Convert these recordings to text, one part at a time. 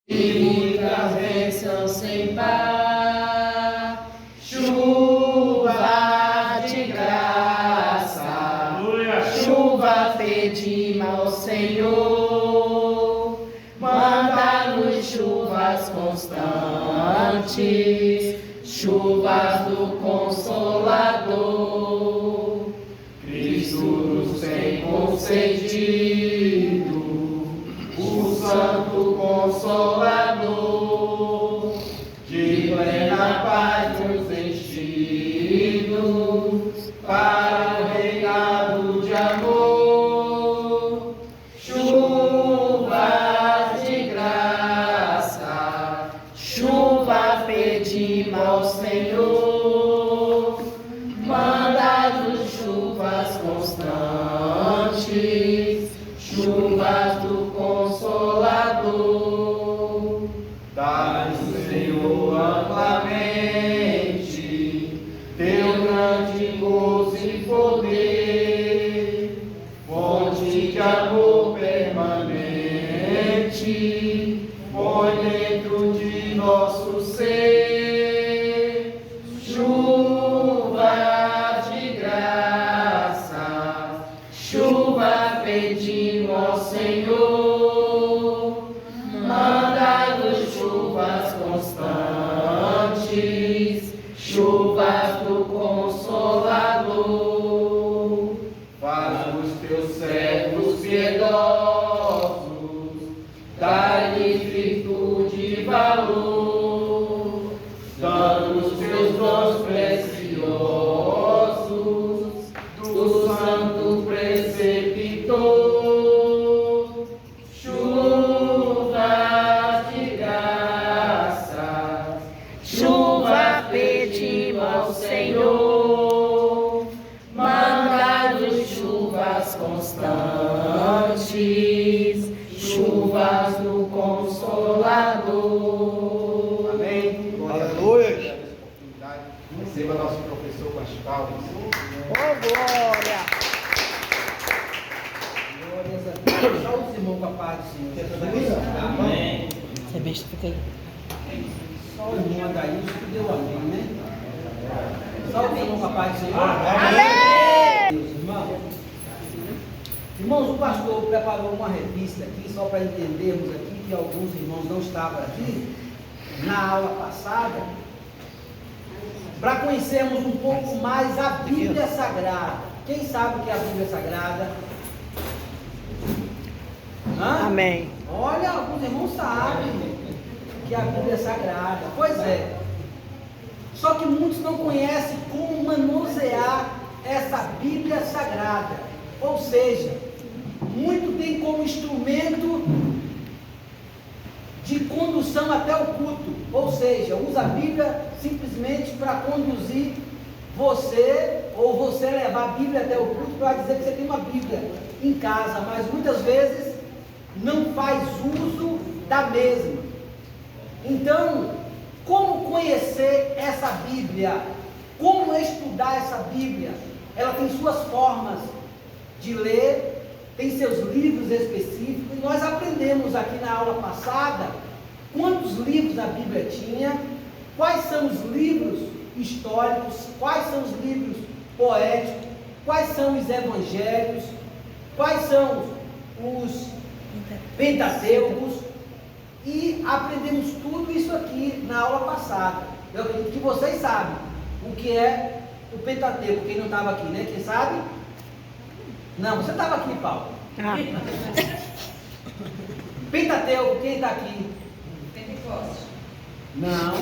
e muitas bênçãos sem par, chuva de graça, chuva pedimos ao Senhor, manda-nos chuvas constantes, chuvas do Consolador. Cristo nos tem concedido o Santo Consolador, de plena paz nos enchidos, para o reinado de amor. Chuva de graça, chuva pedimos ao Senhor, manda-nos chuvas constantes, chuvas do Consolador. Dá-nos, Senhor, amplamente teu grande gozo e poder, fonte de amor permanente, põe dentro de nosso ser chuva de graça, chuva pedimos ao Senhor, manda-nos chuvas constantes, chuvas do Consolador. Faz os teus servos piedosos, dá-lhes virtude e valor, dando os teus dons preciosos do Santo Preceptor. Chuva de graça, chuva pedimos ao Senhor, manda-nos chuvas constantes, chuvas do Consolador. Amém. Aleluia. Receba nosso professor com as palmas. Oh, glória. Glórias a Deus. Só os irmãos com a paz do Senhor. Amém. Você besta, fica aí. Só o irmão Adailson que deu amém, né? Só os irmãos com a paz do Senhor. Amém. Deus, irmãos, o pastor preparou uma revista aqui, só para entendermos aqui, que alguns irmãos não estavam aqui na aula passada, para conhecermos um pouco mais a Bíblia Sagrada. Quem sabe o que é a Bíblia Sagrada? Hã? Amém. Olha, alguns irmãos sabem que a Bíblia é Sagrada. Pois é. Só que muitos não conhecem como manusear essa Bíblia Sagrada. Ou seja, muito tem como instrumento de condução até o culto. Ou seja, usa a Bíblia simplesmente para conduzir você, ou você levar a Bíblia até o culto para dizer que você tem uma Bíblia em casa, mas muitas vezes não faz uso da mesma. Então, como conhecer essa Bíblia? Como estudar essa Bíblia? Ela tem suas formas de ler, tem seus livros específicos, e nós aprendemos aqui na aula passada quantos livros a Bíblia tinha, quais são os livros históricos, quais são os livros poéticos, quais são os evangelhos, quais são os Pentateucos, e aprendemos tudo isso aqui na aula passada. Eu acredito que vocês sabem o que é o Pentateuco, quem não estava aqui, né? Quem sabe? Não, você estava aqui, Paulo. Pentateuco, quem está aqui? Pentecostes. Não.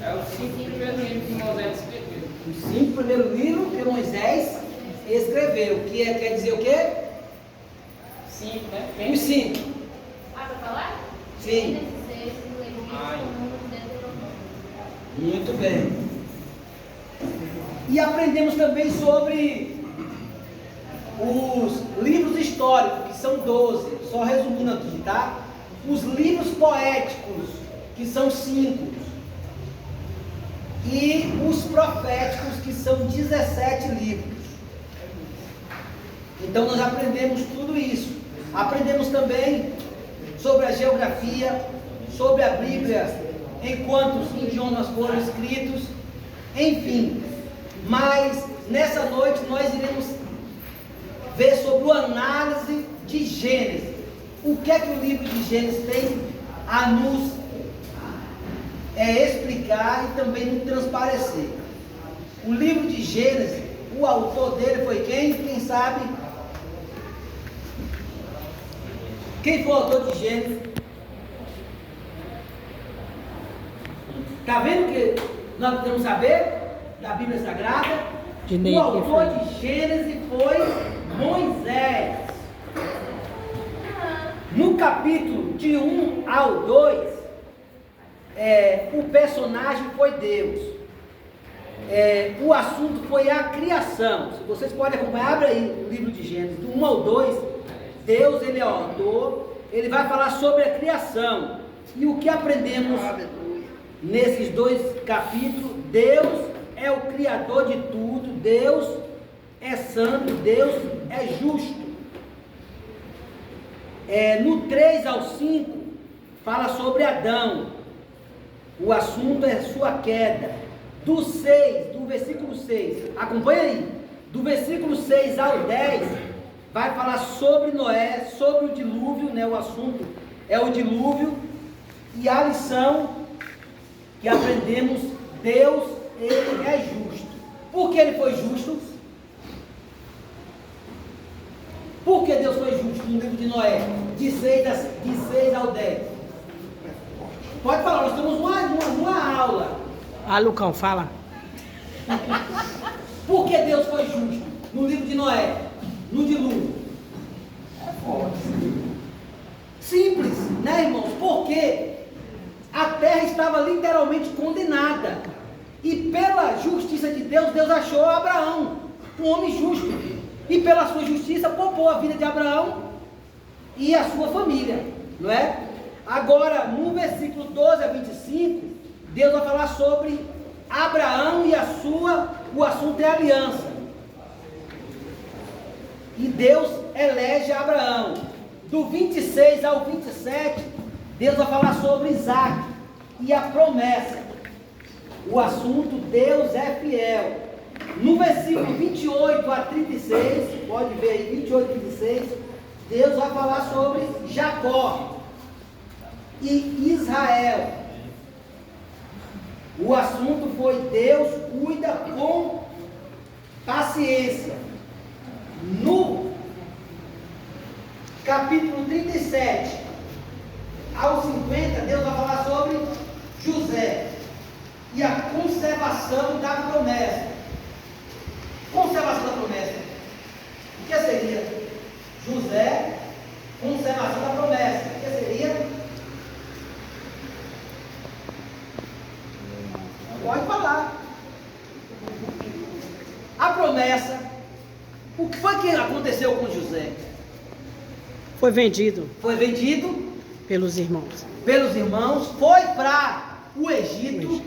É os 5 primeiros livros que Moisés escreveu. Os 5 primeiros livros que Moisés escreveu, que quer dizer o quê? 5, né? Os 5. Ah, para falar? Sim. Muito bem. E aprendemos também sobre os livros históricos, que são 12, só resumindo aqui, tá? Os livros poéticos, que são 5. E os proféticos, que são 17 livros. Então nós aprendemos tudo isso. Aprendemos também sobre a geografia, sobre a Bíblia, em quantos idiomas foram escritos, enfim. Mas nessa noite nós iremos ver sobre a análise de Gênesis. O que é que o livro de Gênesis tem a nos explicar e também nos transparecer? O livro de Gênesis, o autor dele foi quem? Quem sabe? Quem foi o autor de Gênesis? Está vendo que nós podemos saber da Bíblia Sagrada? O autor de Gênesis foi Moisés. No capítulo de 1 ao 2, o personagem foi Deus. O assunto foi a criação. Se vocês podem acompanhar, abre aí o livro de Gênesis, do 1 ao 2. Deus, ele é o autor, ele vai falar sobre a criação. E o que aprendemos nesses dois capítulos? Deus é o criador de tudo, Deus é santo, Deus é justo. No 3 ao 5, fala sobre Adão. O assunto é sua queda. Do versículo 6, acompanha aí, do versículo 6 ao 10, vai falar sobre Noé, sobre o dilúvio, né? O assunto é o dilúvio, e a lição que aprendemos: Deus, ele é justo. Por que ele foi justo? Por que Deus foi justo no livro de Noé, de 6 ao 10? Pode falar, nós estamos numa aula. Ah, Lucão, fala. Por que Deus foi justo no livro de Noé, no dilúvio? Simples, né, irmãos? Porque a terra estava literalmente condenada. E pela justiça de Deus, Deus achou Abraão, um homem justo. E pela sua justiça, poupou a vida de Abraão e a sua família, não é? Agora, no versículo 12 a 25, Deus vai falar sobre Abraão e o assunto é aliança. E Deus elege Abraão. Do 26 ao 27, Deus vai falar sobre Isaac e a promessa. O assunto, Deus é fiel. No versículo 28 a 36, pode ver aí, 28 a 36, Deus vai falar sobre Jacó e Israel. O assunto foi: Deus cuida com paciência. No capítulo 37 ao 50, Deus vai falar sobre José e a conservação da promessa. Conservação da promessa. O que seria? José, conservação da promessa. O que seria? Pode falar. A promessa. O que foi que aconteceu com José? Foi vendido Foi vendido pelos irmãos. Foi para o Egito.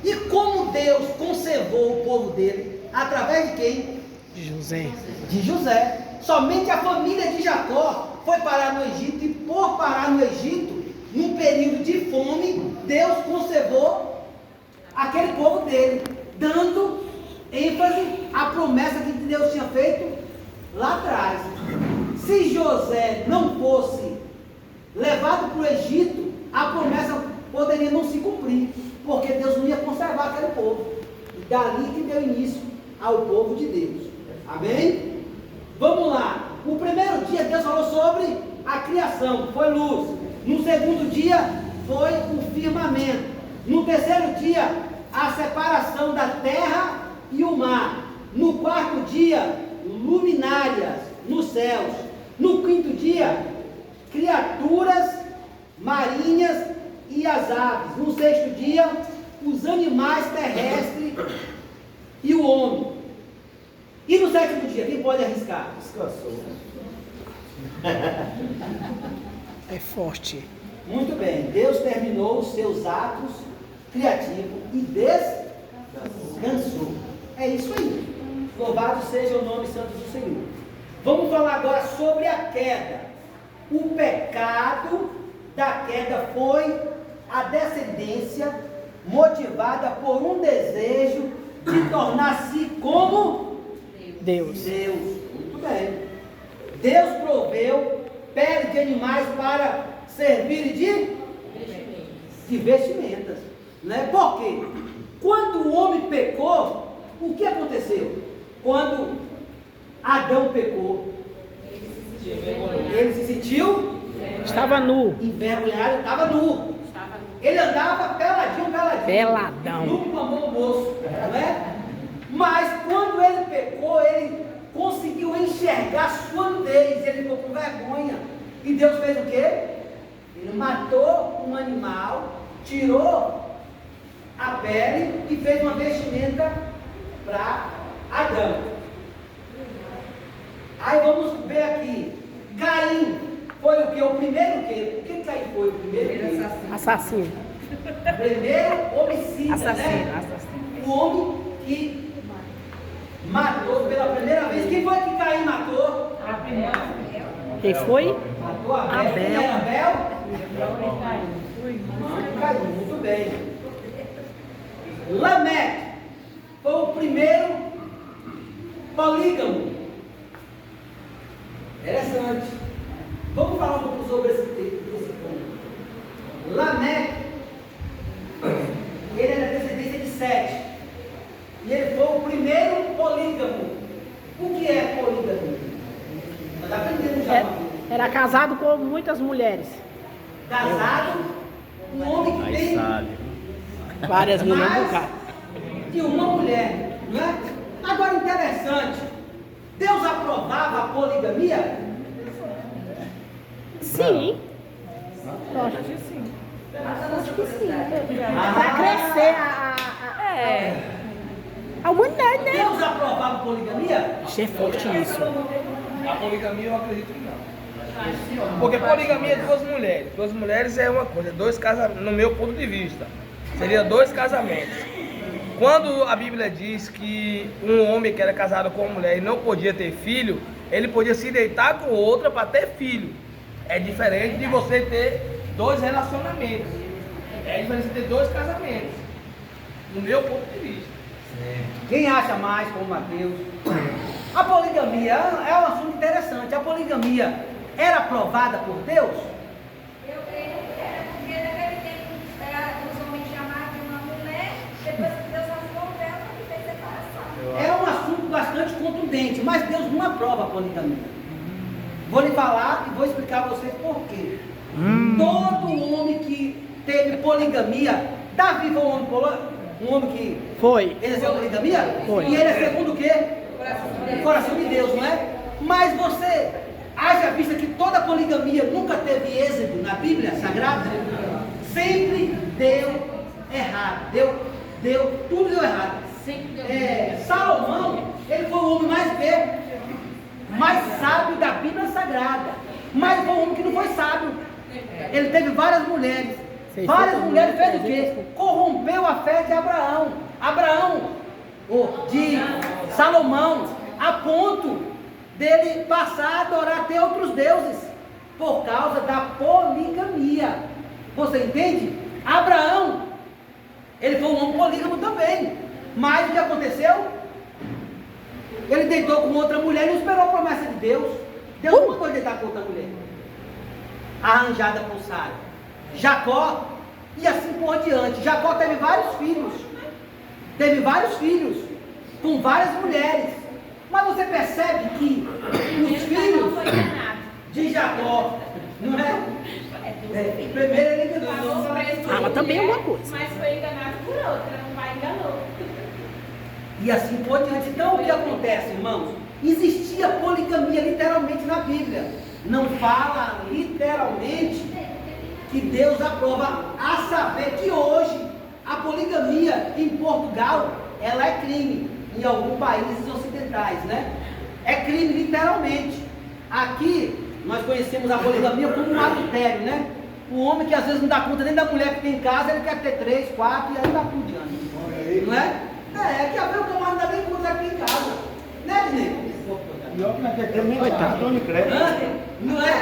E como Deus conservou o povo dele? Através de quem? De José. De José. Somente a família de Jacó foi parar no Egito, e por parar no Egito, num período de fome, Deus conservou aquele povo dele, dando ênfase à promessa que Deus tinha feito lá atrás. Se José não fosse levado para o Egito, a promessa poderia não se cumprir, porque Deus não ia conservar aquele povo. E dali que deu início ao povo de Deus. Amém? Vamos lá. O primeiro dia Deus falou sobre a criação, foi luz. No segundo dia foi o firmamento. No terceiro dia, a separação da terra e o mar. No quarto dia, luminárias nos céus. No quinto dia, criaturas marinhas e as aves. No sexto dia, os animais terrestres e o homem. E no sétimo dia, quem pode arriscar? Descansou. É forte. Muito bem, Deus terminou os seus atos criativos e descansou. É isso aí. Louvado seja o nome santo do Senhor. Vamos falar agora sobre a queda. o pecado da queda foi a descendência motivada por um desejo de tornar-se como Deus. Deus. Muito bem. Deus proveu pele de animais para servir de vestimentas. Né? Por quê? Quando o homem pecou, o que aconteceu? Quando Adão pecou, ele se sentiu Estava nu. envergonhado, estava nu. Ele andava peladinho. Peladão. Nu com a mão no bolso, não é? Mas quando ele pecou, ele conseguiu enxergar sua nudez, ele ficou com vergonha. E Deus fez o quê? Ele matou um animal, tirou a pele e fez uma vestimenta para Adão. Aí vamos ver aqui. Caim foi o que? O primeiro o quê? O que Caim foi? O primeiro Assassino. Primeiro homicida, Assassino. né? O homem que matou pela primeira vez. Quem foi que Caim matou? Quem foi? Matou Abel. Abel. Quem era Abel? Caim, muito bem. Lameque foi o primeiro polígamo. Interessante. Vamos falar um pouco sobre esse ponto. Lameque, ele era descendência de Sete. E ele foi o primeiro polígamo. O que é polígamo? Nós aprendemos já. Era casado com muitas mulheres. Casado, um homem que tem Várias mulheres no mais carro. de uma mulher, não é? Agora, interessante, Deus aprovava a poligamia? Sim. Acho que sim. Vai crescer a humanidade, né? Deus aprovava a poligamia? Isso é forte isso. A poligamia eu acredito que não. Porque poligamia é duas mulheres. Duas mulheres é uma coisa, dois casamentos, no meu ponto de vista. Seria dois casamentos. Quando a Bíblia diz que um homem que era casado com uma mulher e não podia ter filho, ele podia se deitar com outra para ter filho. É diferente de você ter dois relacionamentos. É diferente de ter dois casamentos. No meu ponto de vista. Quem acha mais, como Mateus? A poligamia é um assunto interessante. A poligamia era aprovada por Deus? Eu creio que era, porque naquele tempo os homens chamavam uma mulher, depois que Deus rasgou o véu, ele fez separação. É um assunto bastante contundente, mas Deus não aprova a poligamia. Vou lhe falar e vou explicar a vocês por quê. Todo homem que teve poligamia, Davi foi um homem que Foi. exerceu a poligamia? Foi. E ele é segundo o quê? O coração de Deus, não é? Mas você haja vista que toda poligamia nunca teve êxito na Bíblia Sagrada? Sempre deu errado. Tudo deu errado. Salomão, ele foi o homem mais velho, mais sábio da Bíblia Sagrada. Mas foi um homem que não foi sábio. Ele teve várias mulheres. Várias mulheres fez o quê? Corrompeu a fé de Abraão. De Salomão, a ponto dele passar a adorar até outros deuses, por causa da poligamia. Você entende? Abraão, ele foi um homem polígamo também. Mas o que aconteceu? Ele deitou com outra mulher e não esperou a promessa de Deus. Deus não mandou ele deitar com outra mulher, arranjada por Sara. Jacó, e assim por diante. Jacó teve vários filhos com várias mulheres. Mas você percebe que os filhos de Jacó, não é? Primeiro ele enganou. Mas também é uma coisa. Mas foi enganado por outra, não vai enganou. E assim por diante. Então o que acontece, irmãos? Existia poligamia literalmente na Bíblia. Não fala literalmente que Deus aprova, a saber que hoje a poligamia em Portugal, ela é crime em alguns países ocidentais, né? É crime literalmente. Aqui nós conhecemos a poligamia como um adultério, né? O homem que às vezes não dá conta nem da mulher que tem em casa, ele quer ter 3, 4 e aí vai por diante. Não é? É que a ver o camarada não dá nem conta aqui em casa. Né, Dinei? Coitado. Hã? Não é?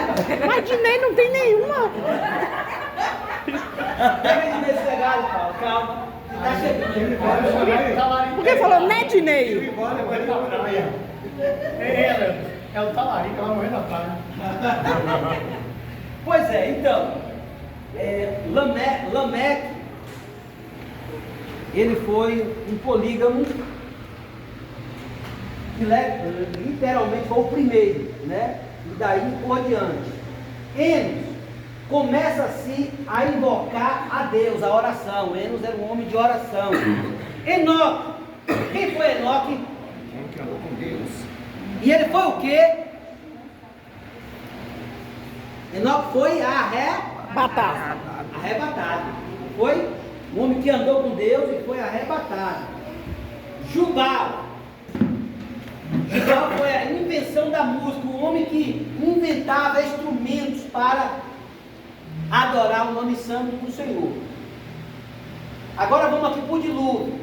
Mas Dinei não tem nenhuma. Pega de meio pegado, Paulo. Calma. Tá chegando. Por que falou, né, Dinei? É o talarico, ela morreu na praia. Pois é, então, Lameque, ele foi um polígamo, que literalmente foi o primeiro, né? E daí por diante. Enos começa-se a invocar a Deus, a oração. Enos era um homem de oração. Enoque, quem foi Enoque? Que andou com Deus. E ele foi o quê? Enoque foi Batata. arrebatado. Foi um homem que andou com Deus e foi arrebatado. Jubal. Jubal foi a invenção da música, o homem que inventava instrumentos para adorar o nome santo do Senhor. Agora vamos aqui para o dilúvio.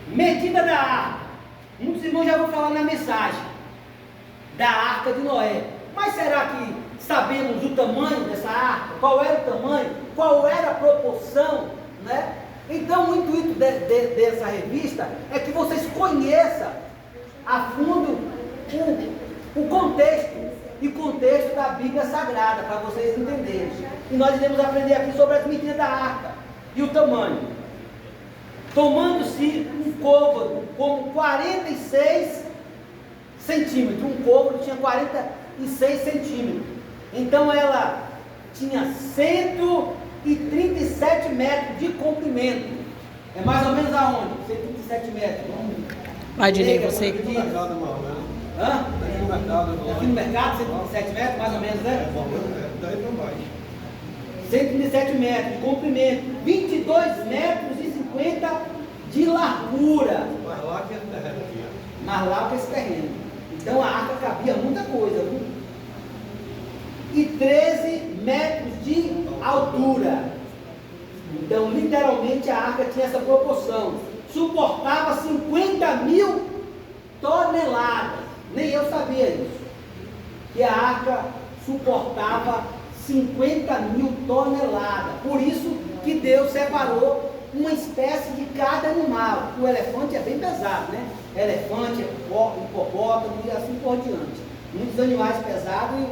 Medida da arca. Muitos irmãos já vão falar na mensagem da arca de Noé. Mas será que sabemos o tamanho dessa arca? Qual era o tamanho? Qual era a proporção? Né? Então o intuito dessa revista é que vocês conheçam a fundo o contexto da Bíblia Sagrada, para vocês entenderem. E nós iremos aprender aqui sobre as medidas da arca e o tamanho. Tomando-se um côvado como 46 centímetros. Um côvado tinha 46 centímetros. Então ela tinha 137 metros de comprimento. É mais ou menos aonde? 137 metros. Vai, Dinei, você. Hã? Aqui no mercado, 137 metros, mais ou menos, né? Daí pra baixo. 137 metros de comprimento, 22 metros e 50 de largura. Mas lá que é terreno aqui. Mais largo que esse terreno. Então a arca cabia muita coisa, viu? E 13 metros de altura. Então, literalmente, a arca tinha essa proporção. Suportava 50.000 toneladas. Nem eu sabia disso. Que a arca suportava 50.000 toneladas. Por isso que Deus separou uma espécie de cada animal. O elefante é bem pesado, né? Elefante, hipopótamo e assim por diante. Muitos animais pesados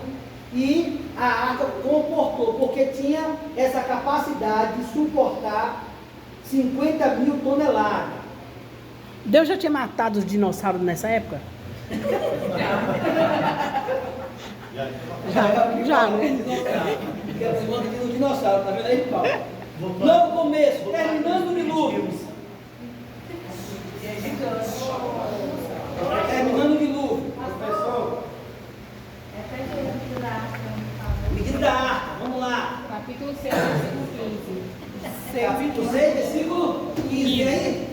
e a arca comportou, porque tinha essa capacidade de suportar 50.000 toneladas. Deus já tinha matado os dinossauros nessa época? Já, né? Que é o aqui no dinossauro, tá vendo aí, Paulo? Novo começo, terminando o dilúvio. Terminando o dilúvio. Professor. Medida da arca, vamos lá. Capítulo 6, versículo 15. Capítulo 6, versículo 15. Aí?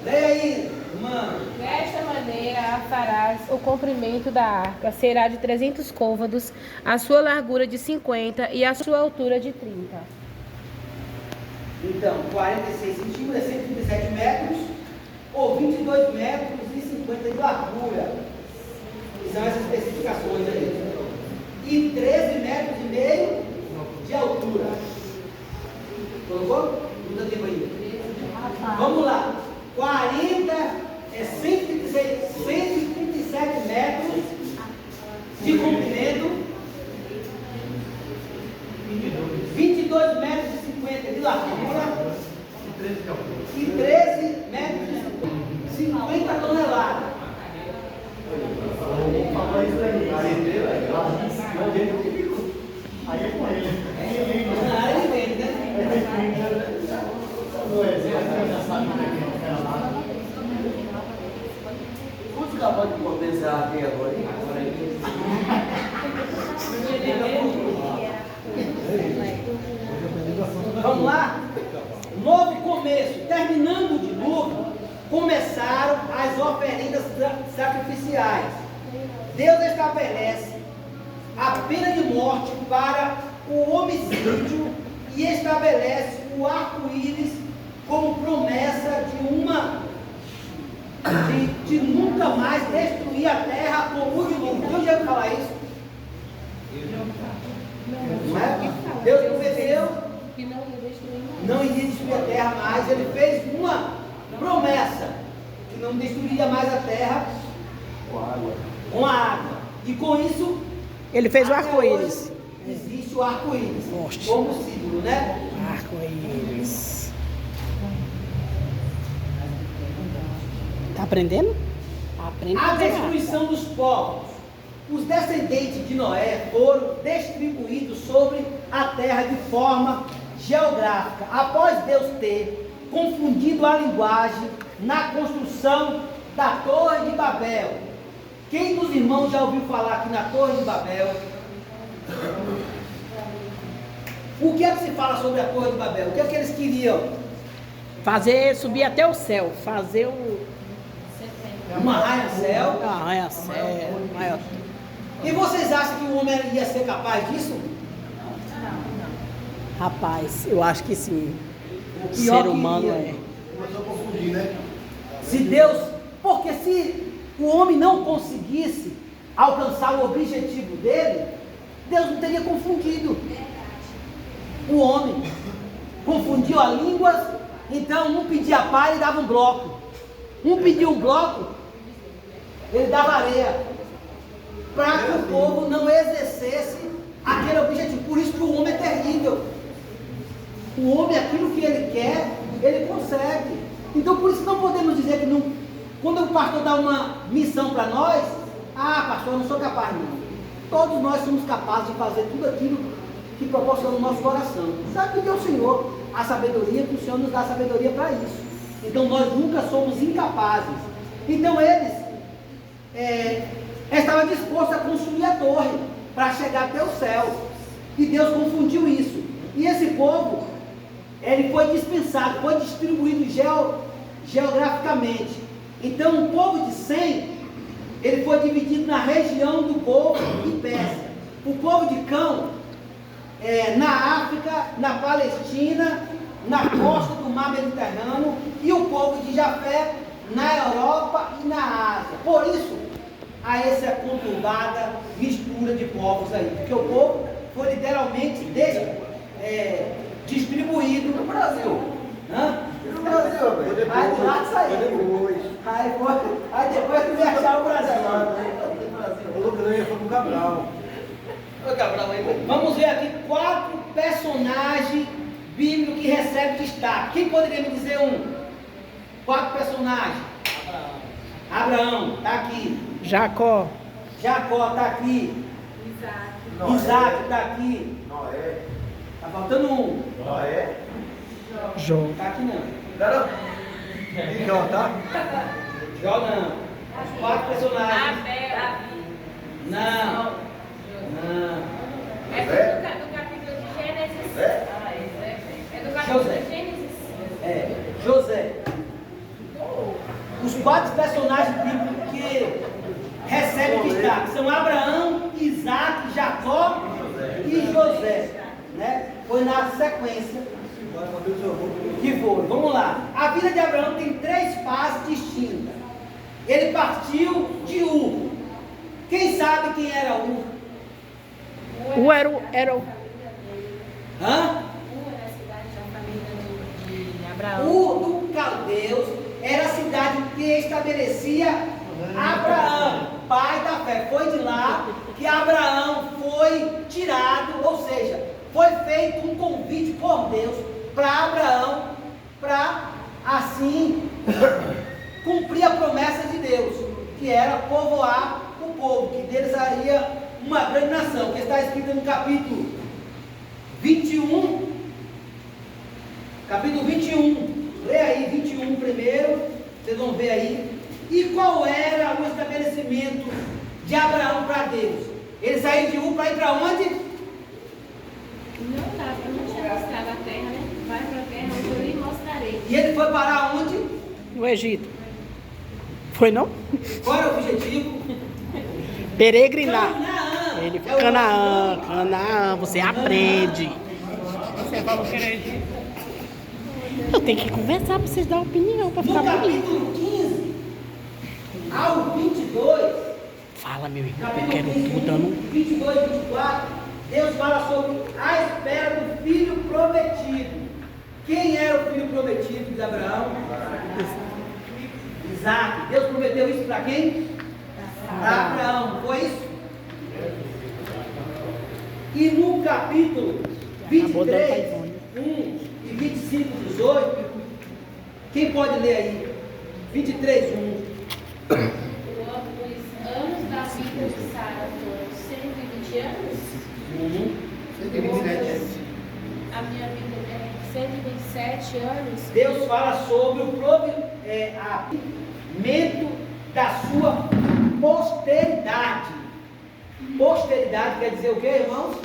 Leia aí, irmã. Desta maneira farás o comprimento da arca, será de 300 côvados, a sua largura de 50 e a sua altura de 30. Então, 46 centímetros é 137 metros, ou 22 metros e 50 de largura. Que são essas especificações aí. E 13 metros e meio de altura. Colocou? Não dá tempo ainda. Vamos lá. 137 metros de comprimento, 22 metros e 50 de largura e 13 metros e 50 toneladas. Aí é com ele. Aí vem, né? Quantos cavalos de potência tem agora, hein? Vamos lá? Novo começo. Terminando o dilúvio, começaram as oferendas sacrificiais. Deus estabelece a pena de morte para o homicídio e estabelece o arco-íris como promessa de nunca mais destruir a terra como o dilúvio. Deus já ouviu falar isso? Não é? Deus prometeu Que não ia destruir mais. não iria destruir a terra mais. Ele fez uma promessa que não destruiria mais a terra com a água. E com isso, Ele fez o até arco-íris. hoje, existe o arco-íris Poxa. como símbolo, né? Arco-íris. Tá aprendendo? Aprende A a desenhar. destruição dos povos. Os descendentes de Noé foram distribuídos sobre a terra de forma geográfica, após Deus ter confundido a linguagem na construção da Torre de Babel. Quem dos irmãos já ouviu falar aqui na Torre de Babel? O que é que se fala sobre a Torre de Babel? O que é que eles queriam? Fazer subir até o céu. Fazer Uma arranha-céu? arranha-céu. Maior. E vocês acham que o homem ia ser capaz disso? Rapaz, eu acho que sim. O Pior ser humano que é. Começou a confundir, né? Se Deus, porque se o homem não conseguisse alcançar o objetivo dele, Deus não teria confundido o homem. Confundiu a línguas, então um pedia palha e dava um bloco. Um pedia um bloco, ele dava areia. Para que o povo não exercesse aquele objetivo. Por isso que o homem é terrível. O homem, aquilo que ele quer, ele consegue. Então por isso não podemos dizer que não. Quando o pastor dá uma missão para nós, pastor, eu não sou capaz não. Todos nós somos capazes de fazer tudo aquilo que proporciona o nosso coração. Sabe que é o Senhor, a sabedoria, que o Senhor nos dá sabedoria para isso. Então nós nunca somos incapazes. Então eles estavam dispostos a construir a torre para chegar até o céu. E Deus confundiu isso. E esse povo, ele foi dispensado, foi distribuído geograficamente. Então o povo de Sem, ele foi dividido na região do Golfo e Pérsia. O povo de Cão, na África, na Palestina, na costa do mar Mediterrâneo, e o povo de Jafé na Europa e na Ásia. Por isso, há essa conturbada mistura de povos aí, porque o povo foi literalmente distribuído no Brasil. No Brasil, velho. Aí de lá saiu. Aí depois tu vai achar o Brasil. O Lucas foi pro Cabral. Vamos ver aqui 4 personagens bíblicos que recebem destaque. Quem poderia me dizer 4 personagens? Abraão, está aqui. Jacó. Jacó está aqui. Isaac está aqui. Noé. Está faltando um. Noé. Jó. Está aqui não. Não. E Jó, tá? Jó não. 4 personagens. Não. É do capítulo de Gênesis. É do capítulo José. de Gênesis. José. Os 4 personagens bíblicos que recebem destaque são Abraão, Isaac, Jacó e José. Né? Foi na sequência que foi. Vamos lá. A vida de Abraão tem 3 fases distintas. Ele partiu de Ur. Quem sabe quem era Ur? O era o. Hã? Ur do Caldeus era a cidade que estabelecia Abraão, pai da fé. Foi de lá que Abraão foi tirado, ou seja, foi feito um convite por Deus para Abraão, para assim cumprir a promessa de Deus, que era povoar o povo, que deles haria uma grande nação, que está escrito no capítulo 21, capítulo 21, lê aí 21 primeiro, vocês vão ver aí. E qual era o estabelecimento de Abraão para Deus? Ele saiu de Ur para ir para onde? Não dá para mostrar a terra, né? Vai para a terra onde eu lhe mostrarei. E ele foi parar onde? No Egito. Foi não? Qual era o objetivo? Peregrinar. Canaã. Ele foi É o Canaã. nome. Canaã, você aprende. Você falou que era Egito. Eu tenho que conversar para vocês darem opinião, para No ficar bonito. capítulo 15, ao 22, Fala, meu irmão, eu capítulo quero 15, tudo, eu não... 22 e 24, Deus fala sobre a espera do filho prometido. Quem era o filho prometido de Abraão? Isaac. Deus prometeu isso para quem? Para Abraão, foi isso? E no capítulo 23, 1 e 25, 18, quem pode ler aí? 23, 1. Os anos da vida de Sara foram 120 anos. 127. A minha vida é 127 anos. Deus fala sobre o provimento da sua posteridade. Posteridade quer dizer o que, irmãos?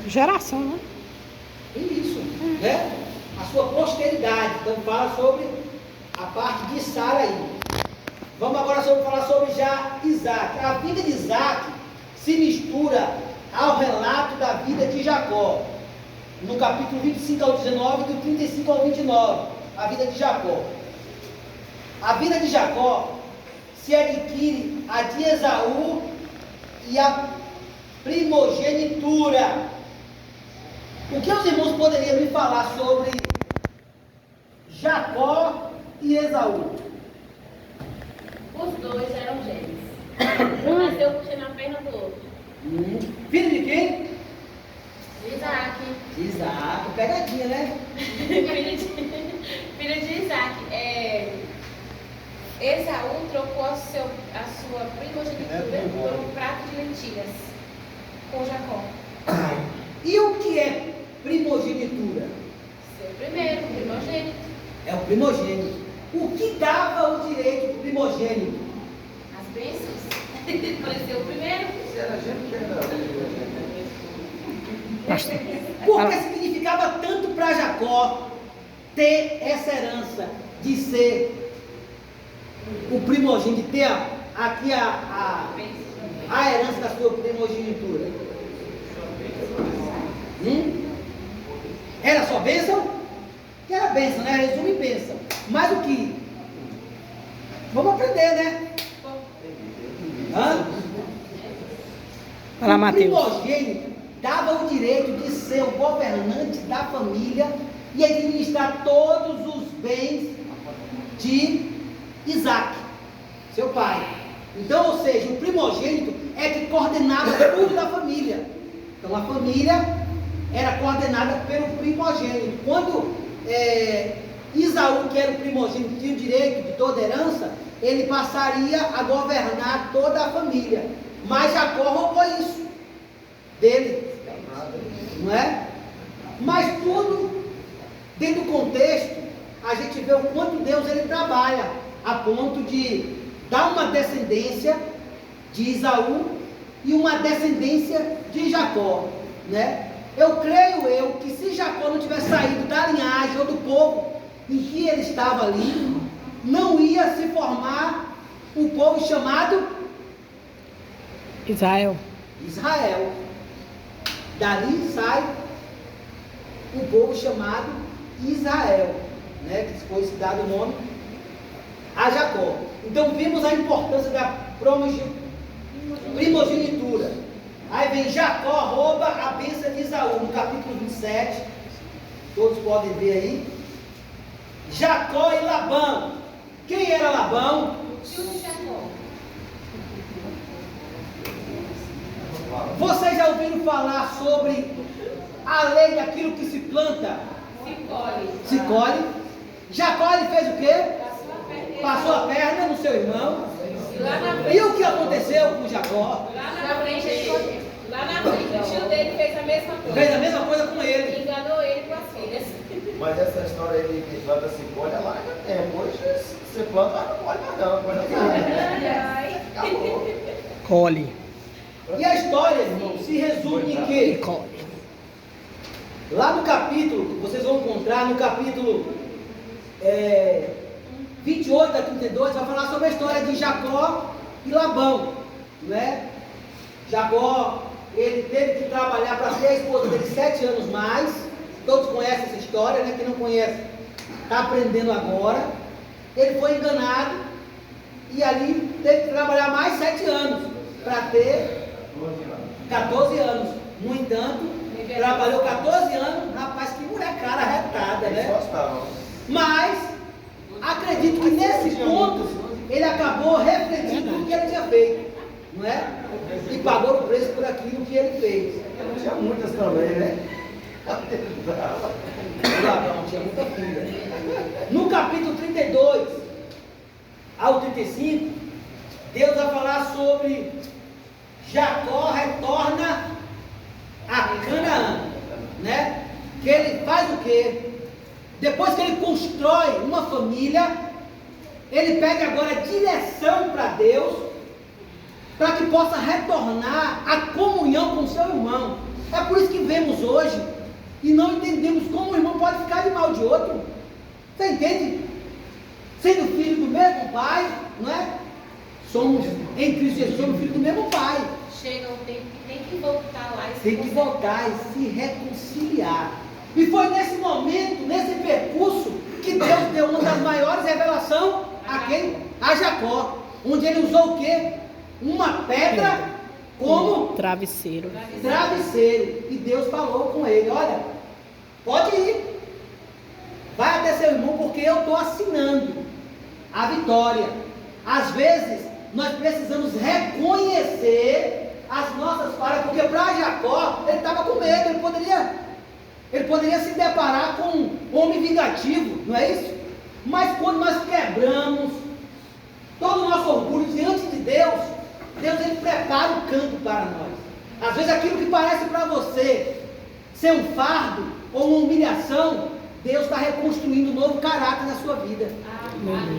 Geração, né? Isso, né? A sua posteridade. Então fala sobre a parte de Sara aí. Vamos agora falar sobre já Isaac. A vida de Isaac se mistura ao relato da vida de Jacó. No capítulo 25 ao 19 e do 35 ao 29. A vida de Jacó. A vida de Jacó se adquire a de Esaú e a primogenitura. O que os irmãos poderiam me falar sobre Jacó e Esaú? Os dois eram gêmeos. Um nasceu puxando a perna do outro. Filho de quem? Isaac. Isaac, pegadinha, né? Filho de Isaac. Esaú trocou a sua primogenitura por um prato de lentilhas com Jacó. E o que é primogenitura? Seu primeiro, primogênito. É o primogênito. O que dava o direito do primogênito? As bênçãos. Faleceu o primeiro. Você era gente que era. Por que significava tanto para Jacó ter essa herança de ser o primogênito, de ter aqui a herança da sua primogenitura? Era só bênção? Que era bênção, né? Resumo em bênção. Mas o que? Vamos aprender, né? Fala, O Mateus. primogênito dava o direito de ser o governante da família e administrar todos os bens de Isaac, seu pai. Então, ou seja, o primogênito é que coordenava tudo da família. Então, a família era coordenada pelo primogênito. Quando Isaú, que era o primogênito, tinha o direito de toda herança, ele passaria a governar toda a família. Mas Jacó roubou isso dele, não é? Mas tudo dentro do contexto, a gente vê o quanto Deus ele trabalha, a ponto de dar uma descendência de Isaú e uma descendência de Jacó, né? Eu creio que se Jacó não tivesse saído da linhagem ou do povo em que ele estava ali, não ia se formar o povo chamado Israel. Israel. Dali sai o povo chamado Israel, né? Que foi dado o nome a Jacó. Então vimos a importância da primogenitura. Aí vem Jacó rouba a bênção de Esaú, no capítulo 27. Todos podem ver aí. Jacó e Labão. Quem era Labão? Tio de Jacó. Vocês já ouviram falar sobre a lei daquilo que se planta? Se colhe. Jacó ele fez o quê? Passou a perna no seu irmão. E o que aconteceu com Jacó? Lá na frente, o tio dele fez a mesma coisa. Fez a mesma coisa com ele. Enganou ele com as filhas. Mas essa história aí de que planta se colhe, é larga tempo. Hoje você planta, mas não colhe mais não. Acabou. Colhe. E a história, irmão, se resume em que? Colhe. Lá no capítulo, vocês vão encontrar no capítulo 28 a 32, vai falar sobre a história de Jacó e Labão, né? Jacó, ele teve que trabalhar para ter a esposa dele 7 anos mais. Todos conhecem essa história, né? Quem não conhece, está aprendendo agora. Ele foi enganado e ali teve que trabalhar mais 7 anos para ter 14 anos. No entanto, trabalhou 14 anos, rapaz, que mulher cara arretada, né? Mas acredito que nesse ponto ele acabou refletindo o que ele tinha feito, não é? E pagou o preço por aquilo que ele fez. Tinha muitas também, né? Abraão tinha muita filha. No capítulo 32 ao 35, Deus vai falar sobre Jacó retorna a Canaã, né? Que ele faz o quê? Depois que ele constrói uma família, ele pede agora direção para Deus, para que possa retornar a comunhão com seu irmão. É por isso que vemos hoje e não entendemos como o irmão pode ficar de mal de outro. Você entende? Sendo filho do mesmo pai, não é? Somos, em Cristo Jesus, somos filhos do mesmo pai. Chega um tempo que tem que voltar lá e Tem que voltar e se reconciliar. E foi nesse momento, nesse percurso, que Deus deu uma das maiores revelações a quem? A Jacó. Onde ele usou o quê? Uma pedra como Travesseiro. travesseiro. E Deus falou com ele: olha, pode ir. Vai até seu irmão, porque eu estou assinando a vitória. Às vezes, nós precisamos reconhecer as nossas falhas, porque para Jacó, ele estava com medo, ele poderia se deparar com um homem vingativo, não é isso? Mas quando nós quebramos todo o nosso orgulho diante de Deus, Deus ele prepara o campo para nós. Às vezes aquilo que parece para você ser um fardo ou uma humilhação, Deus está reconstruindo um novo caráter na sua vida.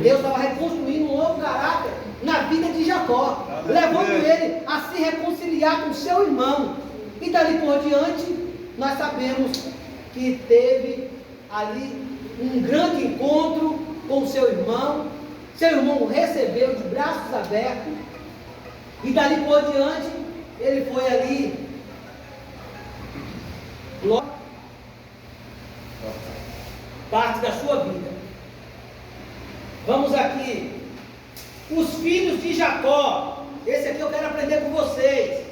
Deus estava reconstruindo um novo caráter na vida de Jacó, levando ele a se reconciliar com seu irmão. E dali por diante, nós sabemos que teve ali um grande encontro com seu irmão o recebeu de braços abertos, e dali por diante, ele foi ali, parte da sua vida. Vamos aqui, os filhos de Jacó. Esse aqui eu quero aprender com vocês.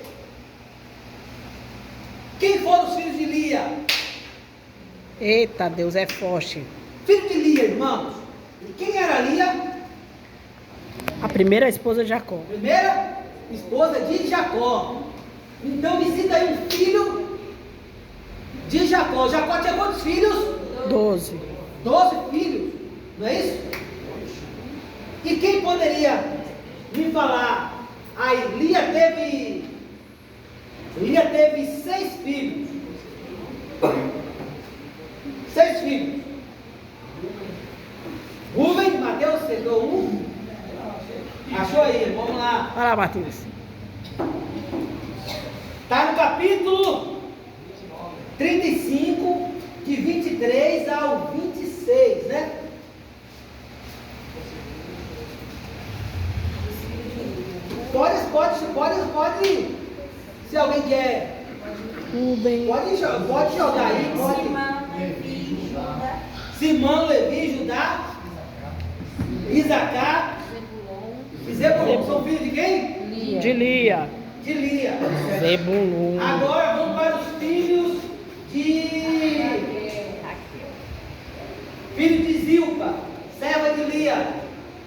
Quem foram os filhos de Lia? Eita, Deus é forte. Filho de Lia, irmãos. E quem era Lia? A primeira esposa de Jacó. Primeira esposa de Jacó. Então me cita aí um filho de Jacó. Jacó tinha quantos filhos? 12. 12 filhos, não é isso? E quem poderia me falar? Aí, Lia teve 6 filhos. 6 filhos. Rubem, Mateus, pegou um. Achou aí, vamos lá. Olha lá, Matheus. Está no capítulo 35, de 23 ao 26, né? Pode, se alguém quer, pode jogar aí, Simão, Levi, Judá, Isacar e Zebulon. São filhos de quem? Lia. De Lia. De Lia. Zebulon. Agora vamos para os filhos filho de Zilpa, serva de Lia.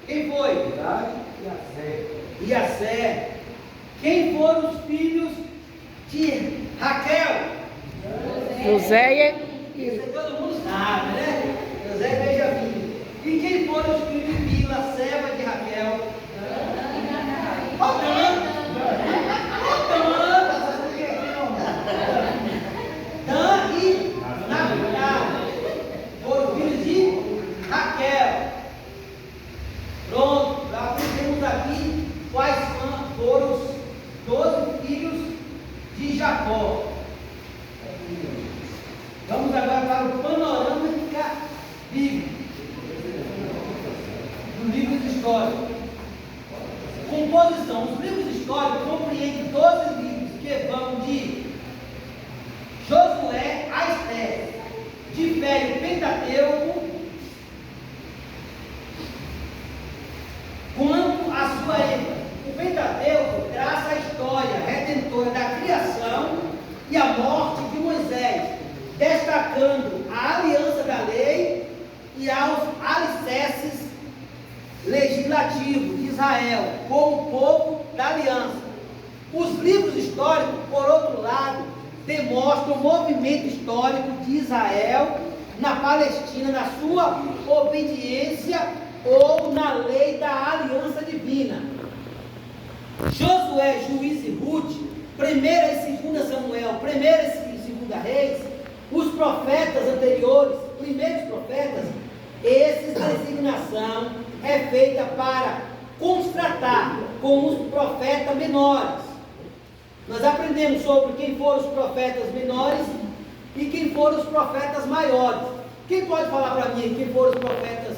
Quem foi? Iacé. Quem foram os filhos de Raquel? José Isso aí todo mundo sabe, né? José e Benjamim. E quem foram os filhos de Bila, serva de Raquel? Dan e Naftali foram filhos de Raquel. Pronto, já aprendemos aqui quais foram os 12 filhos de Jacó. Vamos agora para o panorama bíblico dos livros históricos. Composição. Os livros históricos compreendem 12 livros que vão de Josué a Esther, difere o Pentateuco quanto à relatando a aliança da lei e aos alicerces legislativos de Israel, como povo da aliança. Os livros históricos, por outro lado, demonstram o movimento histórico de Israel na Palestina, na sua obediência ou na lei da aliança divina. Josué, Juiz e Ruth, 1ª e 2ª Samuel, 1ª e 2ª Reis, os profetas anteriores, primeiros profetas, essa designação é feita para contrastar com os profetas menores. Nós aprendemos sobre quem foram os profetas menores e quem foram os profetas maiores. Quem pode falar para mim quem foram os profetas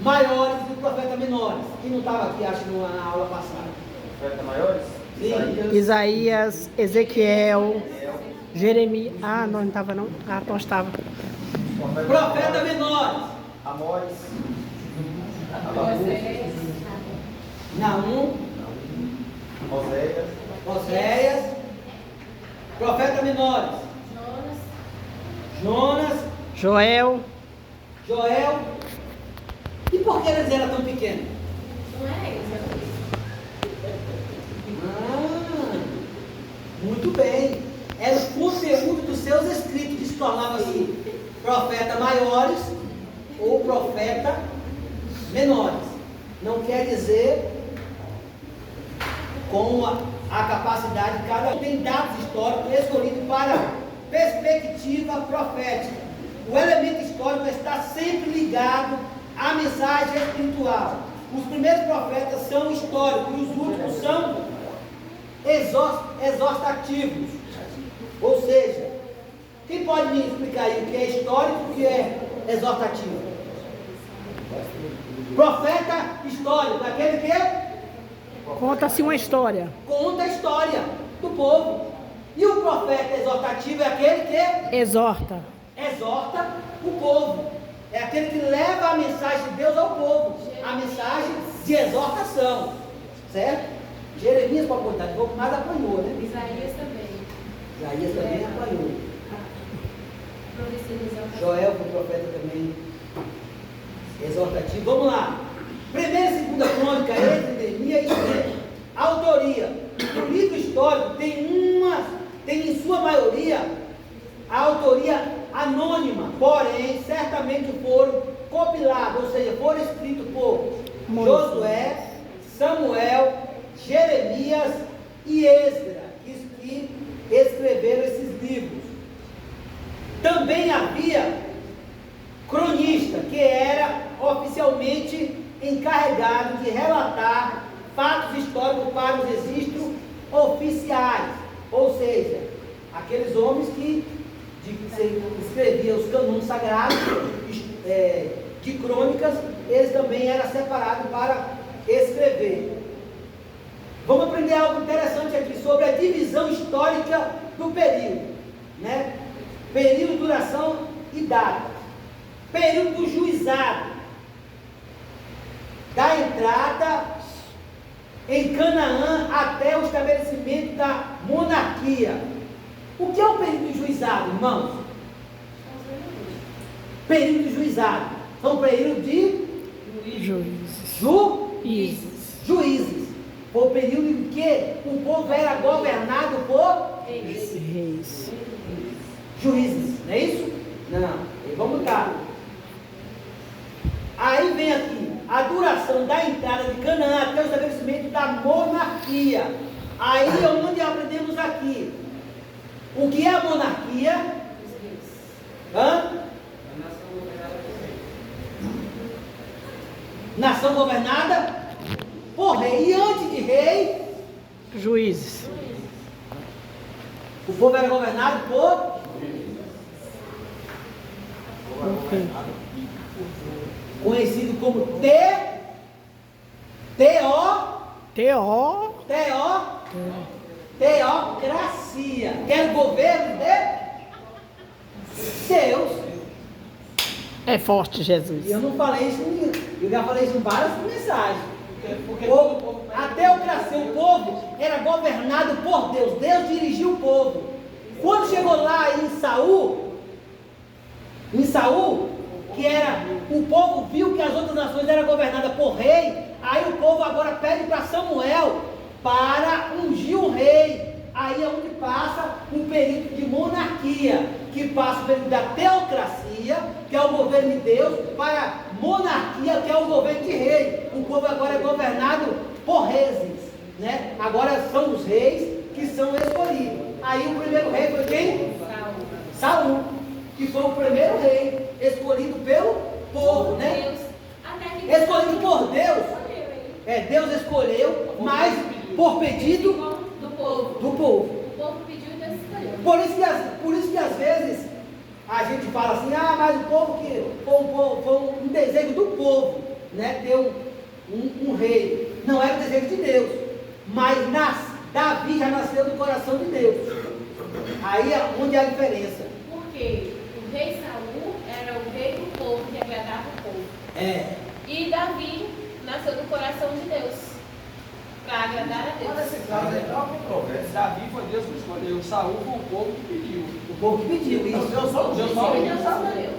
maiores e os profetas menores? Quem não estava aqui, acho, na aula passada. Profetas maiores? Sim. Isaías, Ezequiel, Jeremias. Ah, não estava não. Ah, então estava. Profetas menores. Amós. Naum, Oséias. Oséias. Profetas menores. Jonas, Joel. Joel. E por que eles eram tão pequenos? Muito bem. Era o conteúdo dos seus escritos que se tornavam-se profetas maiores ou profetas menores. Não quer dizer com a capacidade de cada um. Tem dados históricos escolhidos para perspectiva profética. O elemento histórico está sempre ligado à mensagem espiritual. Os primeiros profetas são históricos e os últimos são exortativos. Ou seja, quem pode me explicar aí o que é histórico e o que é exortativo? Profeta histórico, aquele que Conta-se uma história. conta a história do povo. E o profeta exortativo é aquele que Exorta. exorta o povo. É aquele que leva a mensagem de Deus ao povo. A mensagem de exortação. Certo? Jeremias, para contar, um pouco mais apanhou, né? Isaías também. Isaías também apanhou. Joel foi profeta também exortativo. Vamos lá. 1ª e 2ª Crônica, Êxodo, Neemias e Esther. Autoria. O livro histórico tem em sua maioria a autoria anônima, porém certamente foram compilados, ou seja, foram escritos por Josué, Samuel, Jeremias e Esdras, que escreveram esses livros. Também havia cronista, que era oficialmente encarregado de relatar fatos históricos para os registros oficiais, ou seja, aqueles homens que escreviam os cânones sagrados de crônicas, eles também eram separados para escrever. Vamos aprender algo interessante aqui sobre a divisão histórica do período, né? Período, duração e data. Período do juizado, da entrada em Canaã até o estabelecimento da monarquia. O que é o período de juizado, irmãos? Período de juizado. São períodos de juízes. Foi o período em que o povo era governado por Reis. juízes, não é isso? Não, vamos cá. Aí vem aqui a duração da entrada de Canaã até o estabelecimento da monarquia. Aí é onde aprendemos aqui. O que é a monarquia? Nação governada por rei. E antes de rei, Juízes. o povo era governado por conhecido como teocracia, que era o governo de Deus. É forte, Jesus. E eu não falei isso, eu já falei isso em várias mensagens. A teocracia, o povo era governado por Deus. Deus dirigia o povo. Quando chegou lá em Saul, Em Saul, que era, o povo viu que as outras nações eram governadas por rei, aí o povo agora pede para Samuel para ungir o rei. Aí é onde passa o período de monarquia, que passa o período da teocracia, que é o governo de Deus, para a monarquia, que é o governo de rei. O povo agora é governado por reis, né? Agora são os reis que são escolhidos. Aí o primeiro rei foi quem? Saul, que foi o primeiro rei escolhido pelo povo, né? Escolhido por Deus. Deus escolheu, mas por pedido Do povo. do povo. O povo pediu e Deus escolheu. Por isso que às vezes a gente fala assim, mas o povo que foi um desejo do povo, né? Ter um rei. Não era o desejo de Deus, mas Davi já nasceu do coração de Deus. Aí é onde há a diferença. Porque o rei Saul era o rei do povo, que agradava o povo. E Davi nasceu do coração de Deus, para agradar a Deus. Nesse caso aí é uma controvérsia. Davi foi Deus que escolheu, Saul foi o povo que pediu. O povo que pediu isso. Deus só Deus escolheu.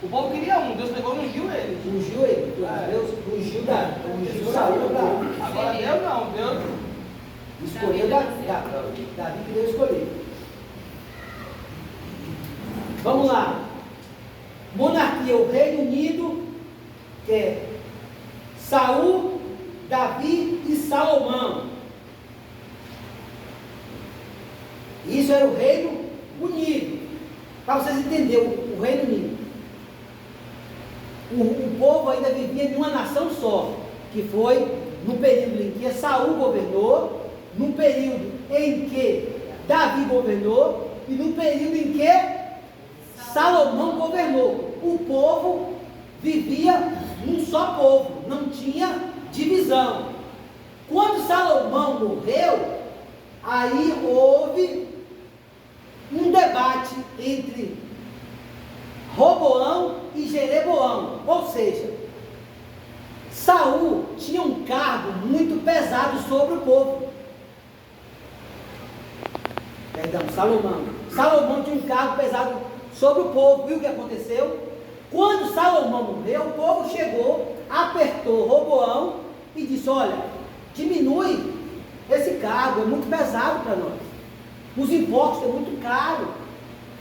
O povo queria Deus pegou e ungiu ele. Ungiu ele. Deus ungiu Saul para Agora Deus não, Deus escolheu Davi que Deus escolheu. Vamos lá. Monarquia, o Reino Unido, que é Saul, Davi e Salomão. Isso era o Reino Unido. Para vocês entenderem o Reino Unido. O povo ainda vivia em uma nação só, que foi no período em que Saul governou, no período em que Davi governou e no período em que Salomão governou. O povo vivia num só povo, não tinha divisão. Quando Salomão morreu, aí houve um debate entre Roboão e Jeroboão, ou seja, Saul tinha um cargo muito pesado sobre o povo. Salomão tinha um cargo pesado sobre o povo. Viu o que aconteceu? Quando Salomão morreu, o povo chegou, apertou Roboão e disse: olha, diminui esse cargo, é muito pesado para nós. Os impostos é muito caro.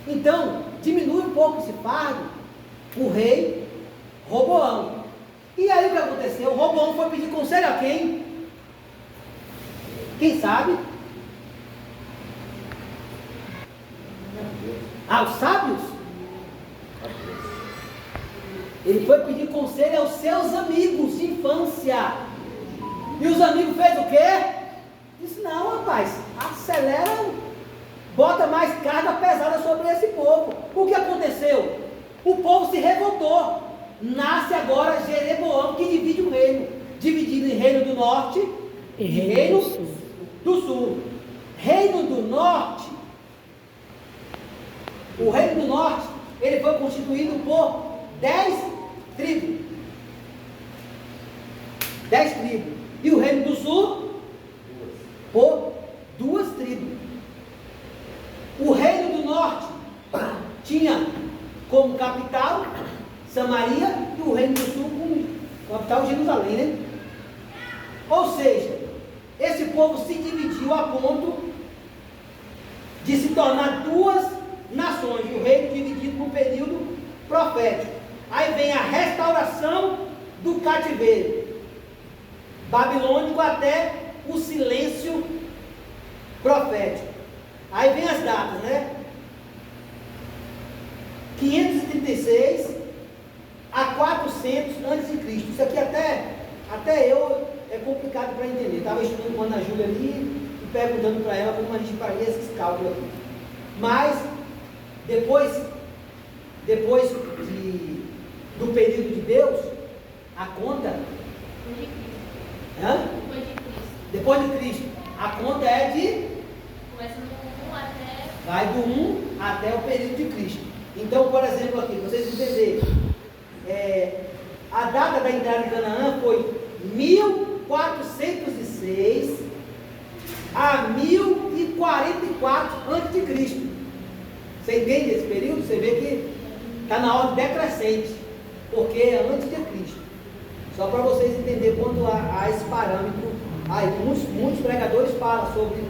Então, diminui um pouco esse fardo. O rei Roboão. E aí o que aconteceu? Roboão foi pedir conselho a quem? Quem sabe? Aos sábios? Ele foi pedir conselho aos seus amigos de infância. E os amigos fez o quê? Disse: não, rapaz, acelera, bota mais carga pesada sobre esse povo. O que aconteceu? O povo se revoltou. Nasce agora Jeroboão, que divide o reino, dividido em reino do norte e reino do sul. Reino do norte, o reino do norte, ele foi constituído por 10 tribos. 10 tribos. E o reino do sul, por 2 tribos. O reino do norte tinha como capital Samaria e o reino do sul como capital Jerusalém, né? Ou seja, esse povo se dividiu a ponto de se tornar 2 nações, e o reino dividido no período profético. Aí vem a restauração do cativeiro babilônico até o silêncio profético. Aí vem as datas, né? 536 a 400 a.C. Isso aqui até eu é complicado para entender. Estava estudando com a Ana Júlia ali e perguntando para ela como a gente faria esses cálculos aqui. Mas depois do período de Deus, a conta depois de Cristo, a conta é de vai do 1 até o período de Cristo. Então, por exemplo, aqui, vocês entenderem, a data da entrada em Canaã foi 1406 a 1044 a.C. Você entende esse período? Você vê está na ordem decrescente, porque é antes de Cristo. Só para vocês entenderem quanto a esse parâmetro, aí muitos pregadores falam sobre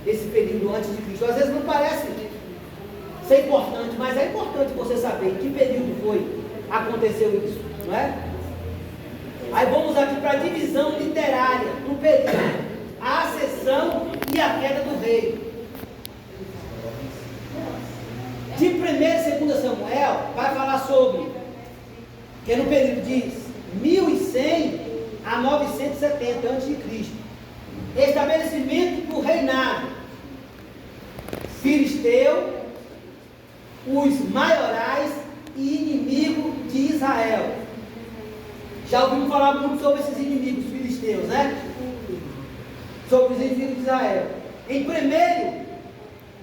esse período antes de Cristo. Às vezes não parece ser importante, mas é importante você saber em que período aconteceu isso, não é? Aí vamos aqui para a divisão literária do período, a ascensão e a queda do rei. De 1 e 2 Samuel, vai falar sobre, que é no período de 1100 a 970 a.C., estabelecimento do reinado filisteu, os maiorais e inimigos de Israel. Já ouvimos falar muito sobre esses inimigos filisteus, né? Sobre os inimigos de Israel. Em 1º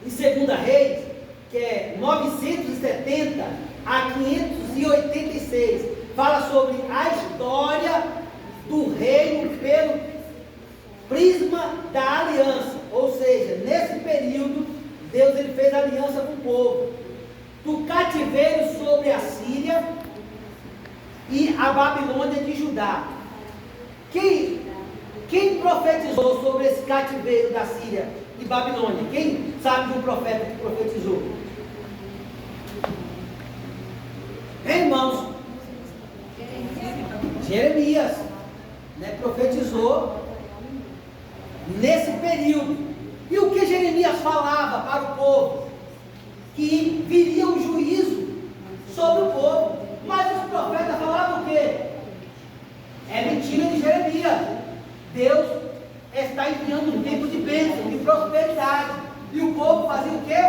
e 2 Reis, que é 970 a 586, fala sobre a história do reino pelo prisma da aliança. Ou seja, nesse período, Deus ele fez aliança com o povo. Do cativeiro sobre a Síria e a Babilônia de Judá. Quem profetizou sobre esse cativeiro da Síria e Babilônia? Quem sabe de um profeta que profetizou? Irmãos, Jeremias, né, profetizou nesse período. E o que Jeremias falava para o povo? Que viria um juízo sobre o povo. Mas os profetas falavam o quê? É mentira de Jeremias. Deus está enviando um tempo de bênção, de prosperidade. E o povo fazia o quê?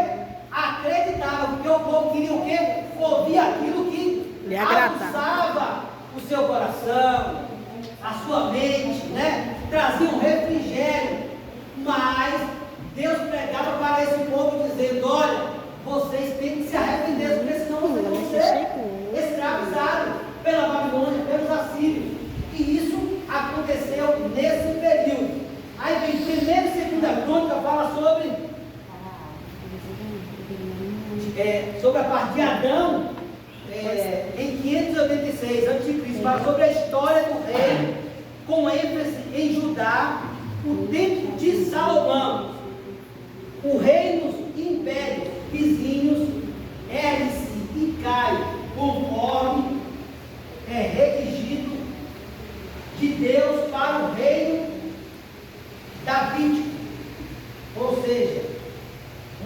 Acreditava, porque o povo queria o quê? Ouvir aquilo que aguçava o seu coração, a sua mente, né? Trazia um refrigério. Mas Deus pregava para esse povo dizendo: olha, vocês têm que se arrepender, porque senão vocês vão ser escravizados pela Babilônia, pelos assírios. E isso aconteceu nesse período. Aí vem 1ª e 2ª Crônica, fala sobre a parte de Adão, em 586 a.C., fala sobre a história do rei, com ênfase em Judá, o tempo de Salomão, o reino e impérios vizinhos, ergue-se e cai, conforme é redigido de Deus para o reino davídico, ou seja,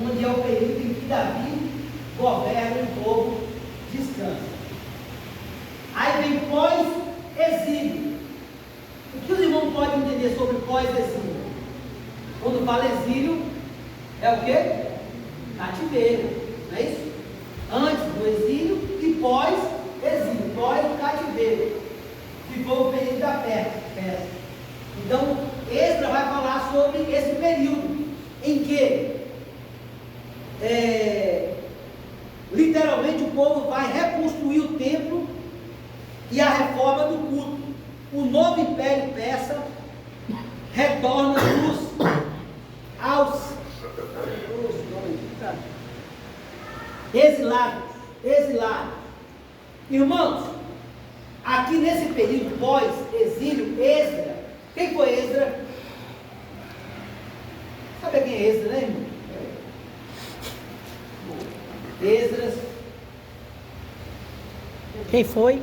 onde é o período em que Davi governa e o povo descansa. Aí vem pós-exílio. O que os irmãos podem entender sobre pós-exílio? Quando fala exílio, é o quê? Cativeiro, não é isso? Antes do exílio e pós-exílio, pós-cativeiro, que foi o período da Pérsia. Então, Esdras vai falar sobre esse período em que literalmente o povo vai reconstruir o templo e a reforma do culto. O novo império persa retorna aos exilados. Irmãos, aqui nesse período pós-exílio, Esdras, quem foi Esdras? Sabe quem é Esdras, né, irmão? Esdras. Quem foi?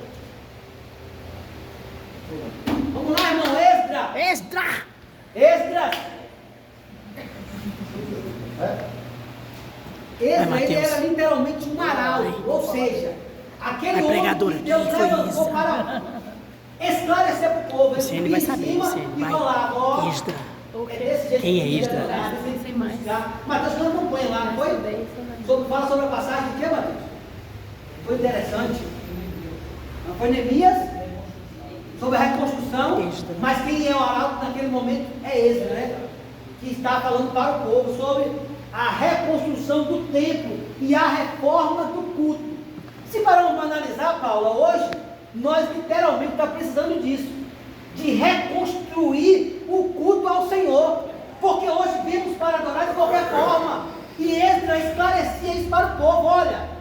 Vamos lá, irmão, Esdras. Esdras, ele era literalmente um arauto, ou seja, aquele homem que Deus levantou para esclarecer para o povo. Ele vai saber, e falar: ó, quem é Esdras? Mateus não acompanha lá, não foi? Fala sobre a passagem de que, Mateus? Foi interessante. Não foi Neemias? Sobre a reconstrução, mas quem é o arauto naquele momento é Esdras, né? Que está falando para o povo sobre a reconstrução do templo e a reforma do culto. Se pararmos para analisar, Paula, hoje nós literalmente estamos precisando disso, de reconstruir o culto ao Senhor, porque hoje vimos para adorar de qualquer forma, e Esdras esclarecia isso para o povo: olha,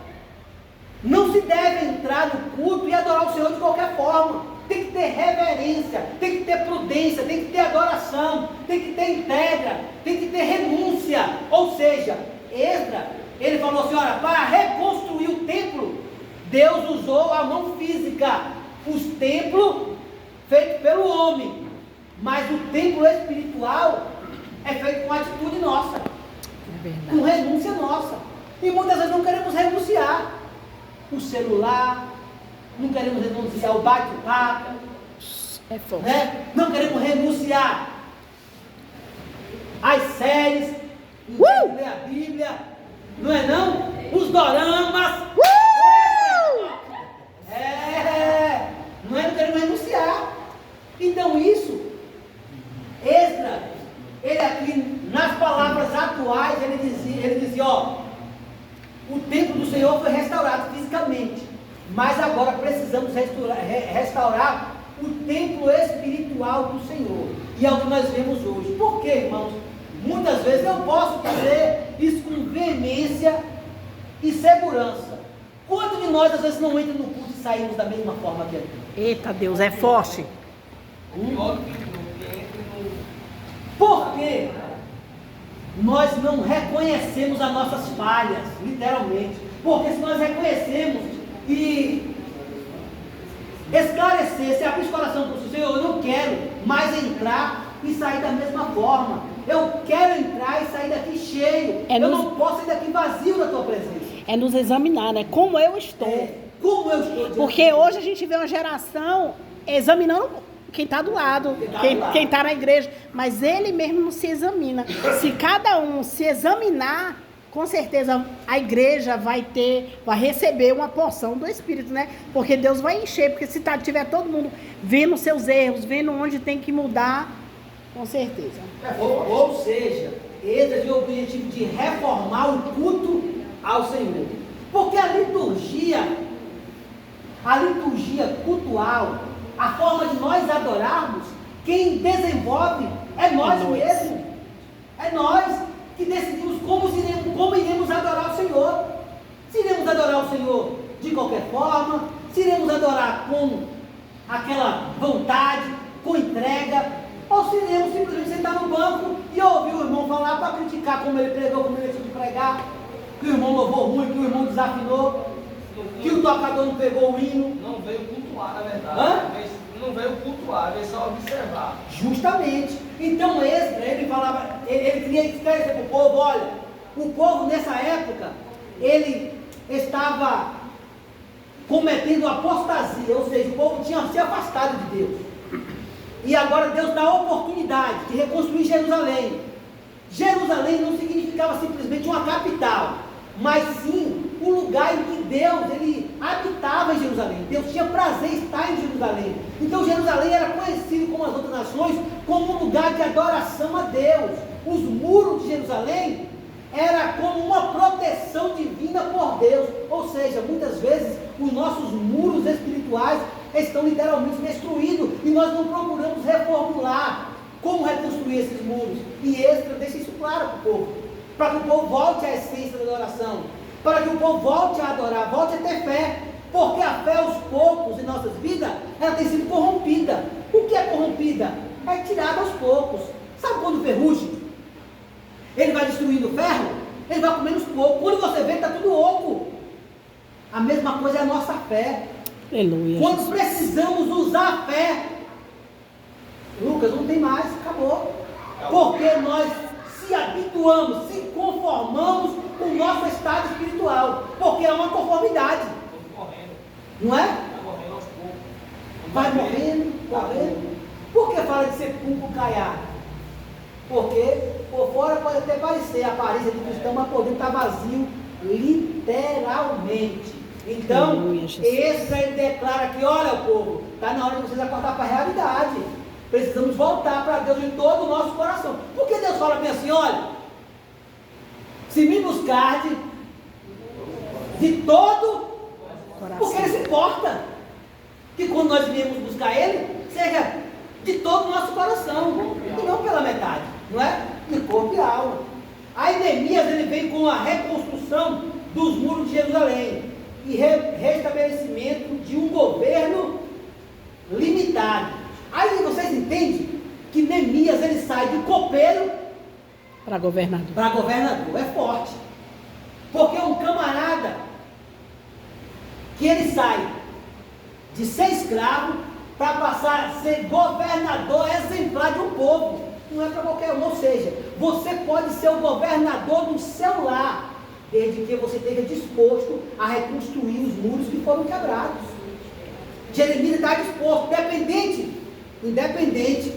Não se deve entrar no culto e adorar o Senhor de qualquer forma. Tem que ter reverência, tem que ter prudência, tem que ter adoração, tem que ter entrega, tem que ter renúncia. Ou seja, Esdras, ele falou assim, olha, para reconstruir o templo, Deus usou a mão física, os templos feitos pelo homem, mas o templo espiritual é feito com atitude nossa, com renúncia nossa. E muitas vezes não queremos renunciar o celular, não queremos renunciar ao bate-papo, né? Não queremos renunciar às séries, não queremos ler a Bíblia, não é não? Os doramas, não queremos renunciar. Então isso, Esdras, ele aqui, nas palavras atuais, ele dizia, ó, o templo do Senhor foi restaurado fisicamente, mas agora precisamos restaurar o templo espiritual do Senhor. E é o que nós vemos hoje. Por quê, irmãos? Muitas vezes eu posso dizer isso com veemência e segurança. Quantos de nós às vezes não entra no culto e saímos da mesma forma que aqui? Eita Deus, é forte. Por quê? Nós não reconhecemos as nossas falhas, literalmente. Porque se nós reconhecemos e esclarecer, se abrir o coração para o Senhor, eu não quero mais entrar e sair da mesma forma. Eu quero entrar e sair daqui cheio. Eu não posso sair daqui vazio da tua presença. É nos examinar, né? Como eu estou. Como eu estou. Porque hoje a gente vê uma geração examinando quem está do lado, quem está na igreja, mas ele mesmo não se examina. Se cada um se examinar, com certeza a igreja vai receber uma porção do Espírito, né? Porque Deus vai encher, porque se tiver todo mundo vendo seus erros, vendo onde tem que mudar, com certeza. Ou seja, esse é o objetivo de reformar o culto ao Senhor. Porque a liturgia cultual, a forma de nós adorarmos, quem desenvolve é nós mesmos. É nós que decidimos como iremos adorar o Senhor. Se iremos adorar o Senhor de qualquer forma, se iremos adorar com aquela vontade, com entrega, ou se iremos simplesmente sentar no banco e ouvir o irmão falar para criticar como ele pregou, como ele deixou de pregar, que o irmão louvou ruim, que o irmão desafinou, que o tocador não pegou o hino. Não veio cultuar, na verdade. Não veio cultuar, veio só observar. Justamente. Então Esdras, ele falava, ele queria esclarecer para o povo, olha, o povo nessa época, ele estava cometendo apostasia, ou seja, o povo tinha se afastado de Deus. E agora Deus dá a oportunidade de reconstruir Jerusalém. Jerusalém não significava simplesmente uma capital, mas sim o lugar em que Deus, ele habitava em Jerusalém. Deus tinha prazer em estar em Jerusalém. Então Jerusalém era conhecido como as outras nações, como um lugar de adoração a Deus. Os muros de Jerusalém era como uma proteção divina por Deus. Ou seja, muitas vezes os nossos muros espirituais estão literalmente destruídos e nós não procuramos reformular como reconstruir esses muros. E Esdras deixa isso claro para o povo, para que o povo volte à essência da adoração, para que o povo volte a adorar, volte a ter fé, porque a fé aos poucos em nossas vidas, ela tem sido corrompida. O que é corrompida? É tirada aos poucos. Sabe quando ferrugem? Ele vai destruindo o ferro, ele vai comendo aos poucos. Quando você vê, está tudo oco. A mesma coisa é a nossa fé. Aleluia. Quando precisamos usar a fé, Lucas, não tem mais, acabou. Porque nós se habituamos, se conformamos com o nosso estado espiritual. Porque é uma conformidade. Não é? Vai morrendo, correndo. Por que fala de sepulcro caiado? Porque por fora pode até parecer a aparência de cristão, mas por dentro está vazio, literalmente. Então, esse aí declara que, olha, povo, está na hora de vocês acordar para a realidade. Precisamos voltar para Deus de todo o nosso coração. Por que Deus fala bem assim, olha, se me buscarde de todo coração, porque Ele se importa que quando nós viemos buscar Ele, seja de todo o nosso coração, e não pela metade, não é? De corpo e alma. Aí Neemias, ele vem com a reconstrução dos muros de Jerusalém. e restabelecimento de um governo limitado. Aí vocês entendem que Neemias ele sai de copeiro Para governador. para governador. É forte. Porque um camarada que ele sai de ser escravo para passar a ser governador exemplar de um povo. Não é para qualquer um. Ou seja, você pode ser o governador do seu lar, desde que você esteja disposto a reconstruir os muros que foram quebrados. Jeremias está disposto, independente,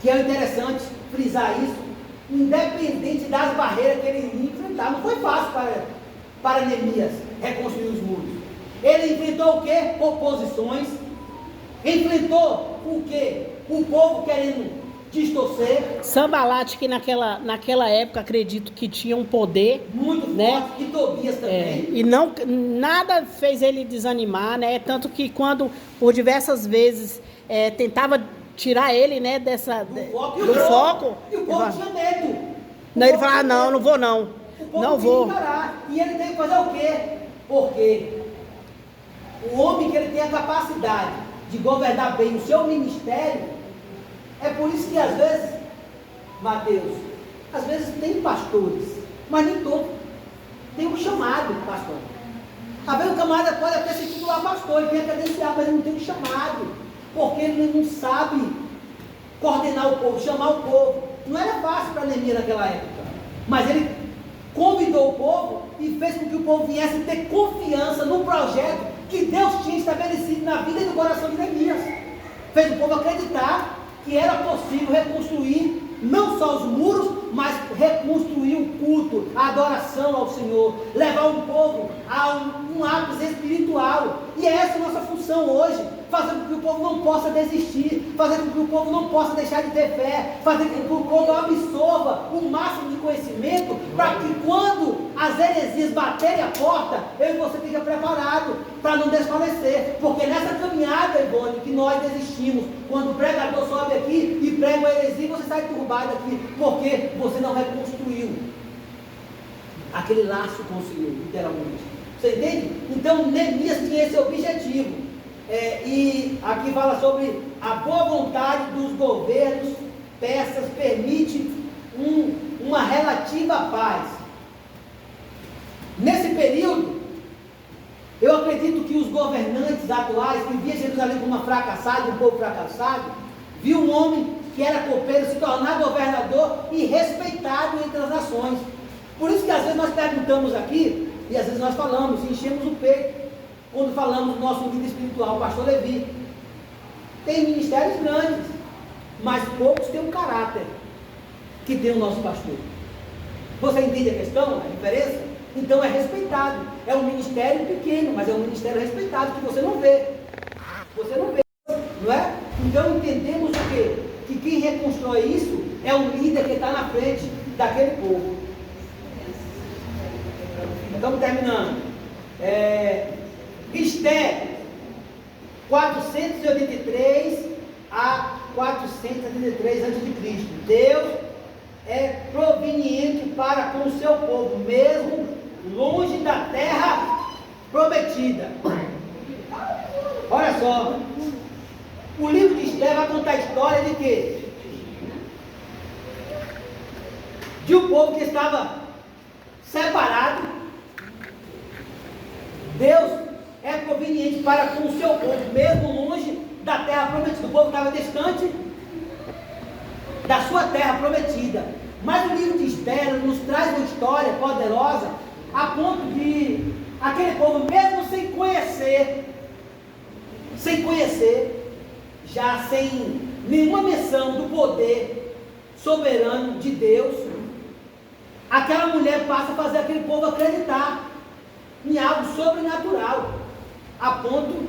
que é interessante frisar isso, independente das barreiras que ele iria enfrentar. Não foi fácil para Neemias reconstruir os muros. Ele enfrentou o quê? Oposições. Enfrentou o quê? O povo querendo distorcer. Sambalate, que naquela época acredito que tinha um poder Muito né? forte. E Tobias também. E não, nada fez ele desanimar, né? Tanto que quando, por diversas vezes, tentava tirar ele, né, do foco. E o povo tinha medo. Não, ele falava, não vou não. O povo Não tinha vou. que encarar. E ele tem que fazer o quê? Porque o homem que ele tem a capacidade de governar bem o seu ministério, é por isso que às vezes, Mateus, às vezes tem pastores, mas nem todos. Tem um chamado pastor. Às vezes o camarada pode até se titular pastor, ele tem a credencial, mas ele não tem um chamado, porque ele não sabe coordenar o povo, chamar o povo. Não era fácil para Neemias naquela época, mas ele convidou o povo e fez com que o povo viesse ter confiança no projeto que Deus tinha estabelecido na vida e no coração de Neemias. Fez o povo acreditar que era possível reconstruir não só os muros, mas reconstruir o culto, a adoração ao Senhor, levar um povo a um ápice espiritual. E é essa a nossa função hoje, fazer com que o povo não possa desistir, fazer com que o povo não possa deixar de ter fé, fazer com que o povo absorva o máximo de conhecimento, para que quando as heresias baterem a porta, eu e você esteja preparado para não desfalecer. Porque nessa caminhada, Ivone, que nós desistimos, quando o pregador sobe aqui e prega uma heresia, você sai turbado aqui, porque você não reconstruiu aquele laço com o Senhor, literalmente. Você entende? Então Neemias tinha esse objetivo. E aqui fala sobre a boa vontade dos governos persas permite uma relativa paz. Nesse período, eu acredito que os governantes atuais, que via Jerusalém como uma fracassada, um povo fracassado, viu um homem que era copeiro se tornar governador e respeitado entre as nações. Por isso que às vezes nós perguntamos aqui, e às vezes nós falamos, e enchemos o peito, quando falamos do nosso líder espiritual, o pastor Levi. Tem ministérios grandes, mas poucos têm um caráter que tem o nosso pastor. Você entende a questão, a diferença? Então é respeitado. É um ministério pequeno, mas é um ministério respeitado, que você não vê. Você não vê, não é? Então entendemos o quê? Que quem reconstrói isso é o líder que está na frente daquele povo. Estamos terminando. Esther, 483 a 483 a.C. Deus é proveniente para com o seu povo, mesmo longe da terra prometida. Olha só, o livro de Esther vai contar a história de quê? De um povo que estava separado. Deus é proveniente para com o seu povo, mesmo longe da terra prometida. O povo estava distante da sua terra prometida. Mas o livro de Esther nos traz uma história poderosa, a ponto de aquele povo, mesmo sem conhecer, já sem nenhuma menção do poder soberano de Deus, aquela mulher passa a fazer aquele povo acreditar em algo sobrenatural, a ponto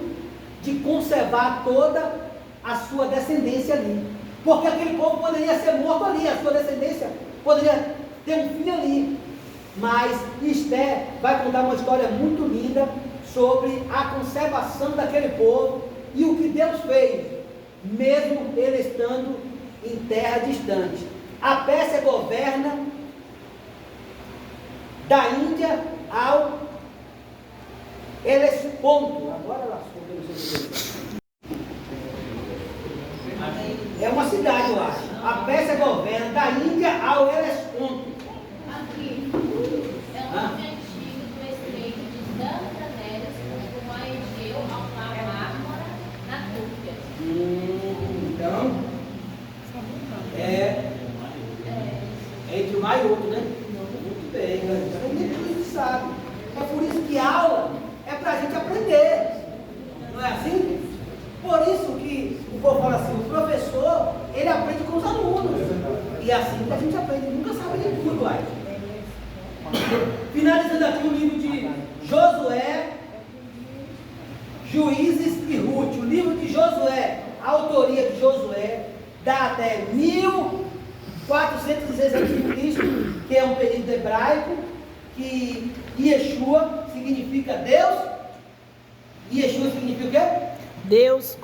de conservar toda a sua descendência ali, porque aquele povo poderia ser morto ali, a sua descendência poderia ter um fim ali. Mas Esther vai contar uma história muito linda sobre a conservação daquele povo e o que Deus fez, mesmo ele estando em terra distante. A Pérsia governa da Índia ao Helesponto. Agora lascou, eu não sei o que é uma cidade, eu acho. A Pérsia governa da Índia ao Helesponto. Aqui é o nome antigo do estreito de Dardanelos, como a Egeu ao Mar Mármara, na Túrquia. Então, é entre um mar e outro, né? Muito bem, a gente sabe. É por isso que aula é para a gente aprender. Não é assim? Por isso que o povo fala assim, o professor, ele aprende com os alunos. E é assim que a gente aprende, nunca sabe de tudo, vai. Finalizando aqui o livro de Josué, Juízes e Ruth. O livro de Josué, a autoria de Josué, dá até 1416 a.C., que é um período hebraico, que Yeshua significa Deus. Yeshua significa o quê? Deus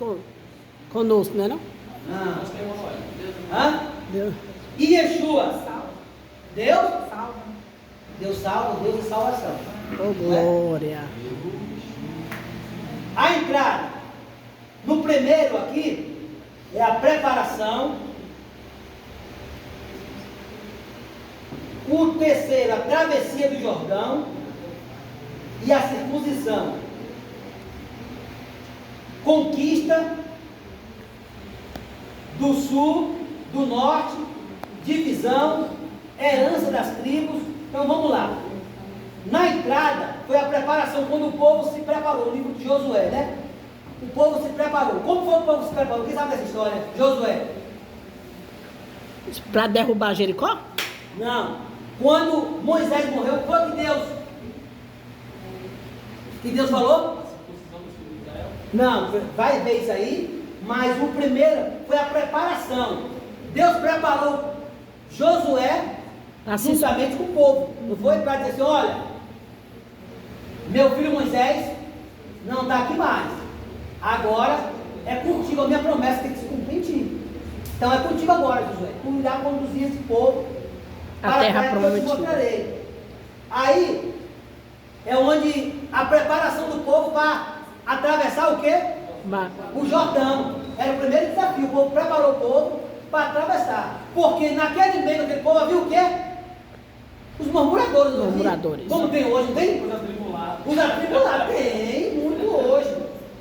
conosco, não é não? Não. Hã? Deus. E Yeshua? Deus? Deus salva, Deus e salvação. Oh, glória. A entrada no primeiro aqui é a preparação. O terceiro, a travessia do Jordão e a circuncisão. Conquista do sul, do norte, divisão, herança das tribos. Então vamos lá. Na entrada foi a preparação, quando o povo se preparou, o livro de Josué, né? O povo se preparou. Como foi o povo se preparou? Quem sabe dessa história? Josué. Para derrubar Jericó? Não. Quando Moisés morreu, foi que Deus falou? Não, vai ver isso aí, mas o primeiro foi a preparação. Deus preparou Josué juntamente com o povo. Não foi para dizer assim, olha, meu filho Moisés não está aqui mais. Agora é contigo, a minha promessa tem que se cumprir em ti. Então é contigo agora, Josué. Tu irá conduzir esse povo a terra prometida. Eu te mostrarei. Aí é onde a preparação do povo para atravessar o quê? O Jordão. Era o primeiro desafio. O povo preparou o povo para atravessar. Porque naquele meio daquele povo havia o quê? Os murmuradores. Murmuradores. Como tem hoje, não tem? Os atribulados. Os atribulados. Tem muito hoje.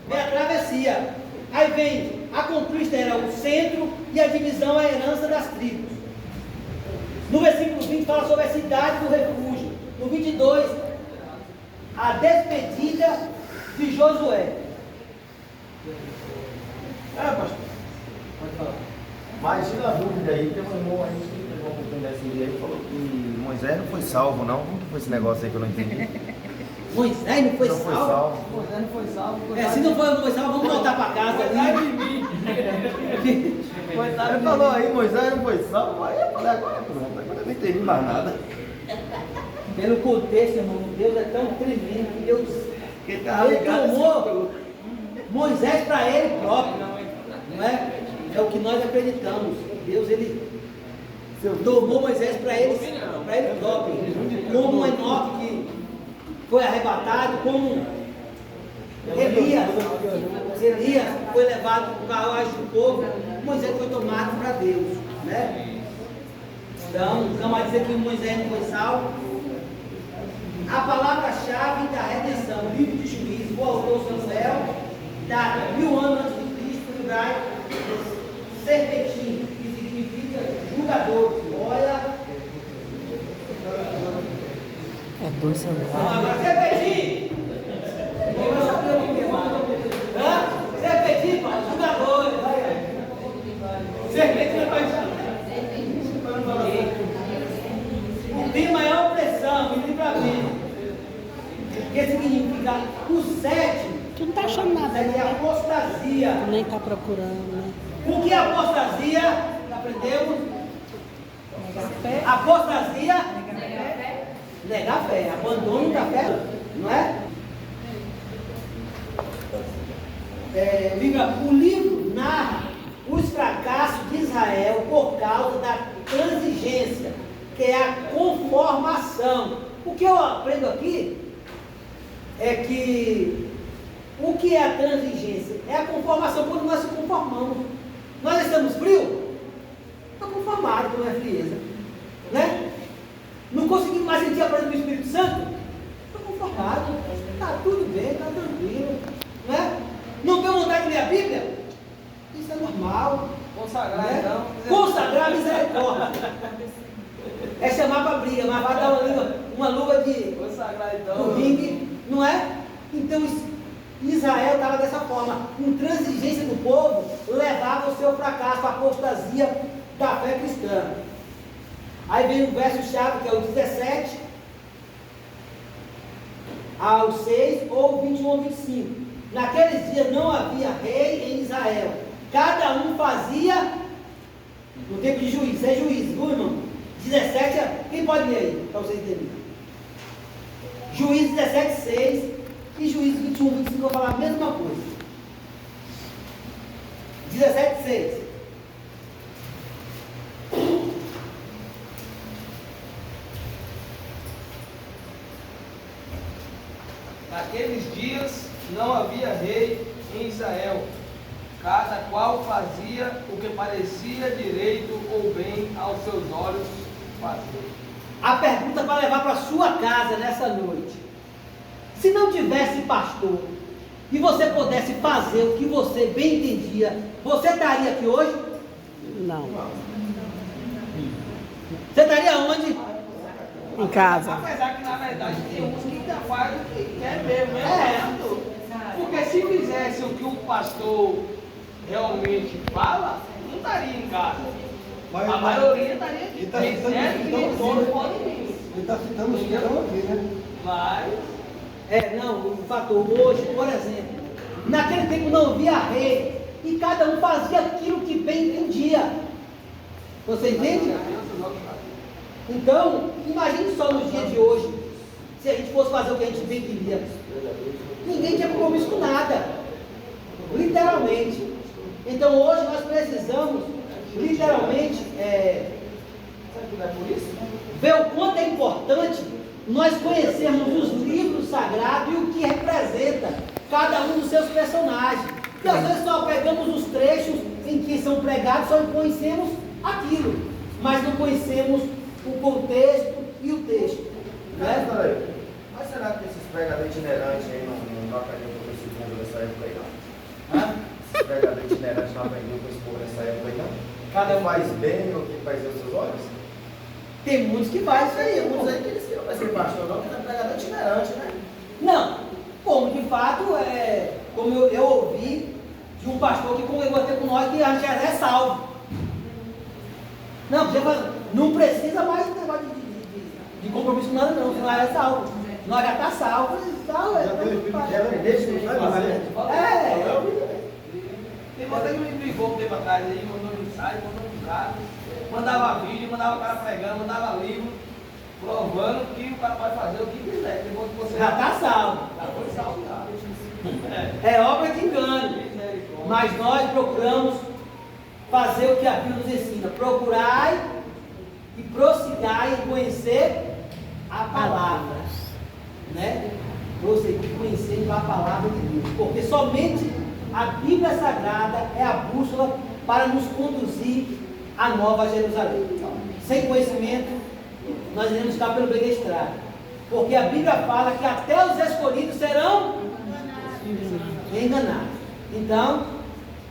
Vem a travessia. Aí vem a conquista, era o centro, e a divisão, a herança das tribos. No versículo 20 fala sobre a cidade do refúgio. No 22, a despedida de Josué. Pastor. Pode falar. Mas tira a dúvida aí, tem um irmão aí que pegou um pouquinho dessa ideia e falou que Moisés não foi salvo, não. Como que foi esse negócio aí que eu não entendi? Moisés não foi Não foi salvo. Moisés não foi salvo. Se não foi salvo, vamos voltar para casa ali. Ele falou aí, Moisés não foi salvo. Aí eu falei, agora pronto, agora eu não entendi mais nada. Pelo contexto, irmão, Deus é tão tremendo que Deus Ele tomou Moisés para ele próprio, não é? É o que nós acreditamos. Deus, ele tomou Moisés para ele próprio, como Enoque que foi arrebatado, como Elias foi levado para o carruagem do povo, Moisés foi tomado para Deus, né? Então, não vai dizer que Moisés não foi salvo. A palavra-chave da redenção, o livro de Juízes, o autor Samuel, data 1000 anos antes de Cristo, no hebraico, serpentim, que significa julgador. Olha. É 2 Samuel. Agora, serpentim! Eu vou saber o que é, mano. Serpentim, pai, julgador. Serpentim é paixão. O clima é opressão e livramento. Que significa o sétimo. Tu não tá achando nada, É apostasia. Tu nem tá procurando, né? O que é apostasia? Aprendemos? Apostasia? Negar a fé. Abandono da fé. Não é? O livro narra os fracassos de Israel por causa da transigência, que é a conformação. O que eu aprendo aqui é que o que é a transigência? É a conformação quando nós se conformamos. Nós estamos frios? Estamos conformados com a frieza. Né? Não conseguimos mais sentir a presença do Espírito Santo? Estou conformado. Está tudo bem, está tranquilo. Né? Não tenho vontade de ler a Bíblia? Isso é normal. Consagrar, né? então. Consagrar a misericórdia. É chamar para briga, mas vai dar uma luva de Consagrar, então. do ringue, não é? Então Israel estava dessa forma. Intransigência do povo levava ao seu fracasso, a apostasia da fé cristã. Aí vem o verso-chave, que é o 17 ao 6, ou 21 ao 25. Naqueles dias não havia rei em Israel. Cada um fazia, no tempo de juízo, é juízo, viu, irmão? 17, quem pode ler aí, para vocês entenderem? Juízo 17, 6 e Juízo 21, 25, vou falar a mesma coisa. 17, 6. Naqueles dias não havia rei em Israel, cada qual fazia o que parecia direito ou bem aos seus olhos fazer. A pergunta para levar para sua casa nessa noite: se não tivesse pastor e você pudesse fazer o que você bem entendia, você estaria aqui hoje? Não. Você estaria onde? Em casa. Apesar que na verdade tem uns que ainda faz o que quer mesmo, né? Porque se fizesse o que o pastor realmente fala, não estaria em casa. A maioria estaria aqui. Ele está citando todos podem vir. Ele está citando os que estão aqui, né? Mas Não, o fator hoje, por exemplo, naquele tempo não havia rei e cada um fazia aquilo que bem entendia. Você entende? Então, imagine só nos dias de hoje, se a gente fosse fazer o que a gente bem queria. Ninguém tinha compromisso com nada, literalmente. Então hoje nós precisamos, literalmente, ver o quanto é importante nós conhecermos os livros sagrados e o que representa cada um dos seus personagens. E às vezes só pegamos os trechos em que são pregados, só conhecemos aquilo, mas não conhecemos o contexto e o texto. Né? Mas será que esses pregadores itinerantes aí não aprenderam com esse povo nessa época aí, não? Esses pregadores itinerantes não aprenderam com esse povo nessa época aí, não? Cada um faz bem o que faz aos seus olhos? Tem muitos que fazem isso aí. Tem uns aí que eles não vai ser pastor, não, que é pregador itinerante, né? Não, como de fato, como eu ouvi de um pastor que congregou até com nós, que a gente já é salvo. Não precisa mais de negócio de compromisso com nada, não, senão é salvo. Nós já está salvo e tal. tem uma que me ligou um tempo atrás aí, mandou mensagem, mandou um cara, mandava vídeo, mandava o cara pregando, mandava livro, provando que o cara pode fazer o que quiser. Depois que você Já está salvo. Já foi salvo já. É obra de engano. Mas nós procuramos fazer o que a Bíblia nos ensina. Procurai e prossigai em conhecer a palavra. Né? Prosseguir conhecendo a palavra de Deus. Porque somente a Bíblia Sagrada é a bússola para nos conduzir à Nova Jerusalém. Sem conhecimento, nós iremos ficar pelo beco da estrada. Porque a Bíblia fala que até os escolhidos serão enganados. Então,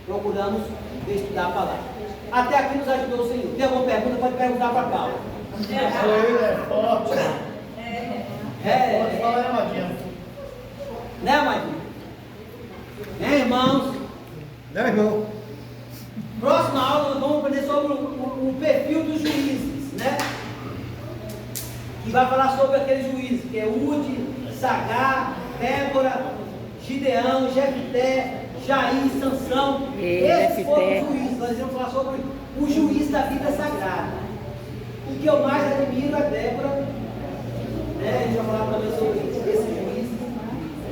procuramos estudar a palavra. Até aqui nos ajudou o Senhor. Tem alguma pergunta? Pode perguntar para Paulo. É forte. Fala aí, Amadinho. Né, Amadinho? Irmãos? Né, irmão? Próxima aula nós vamos aprender sobre o perfil dos juízes, né? Que vai falar sobre aqueles juízes, que é Ude, Sagar, Débora, Gideão, Jefté, Jair, Sansão. Esses foram os juízes. Nós vamos falar sobre o juiz da vida sagrada. O que eu mais admiro é Débora, né? A gente vai falar também sobre esse juiz.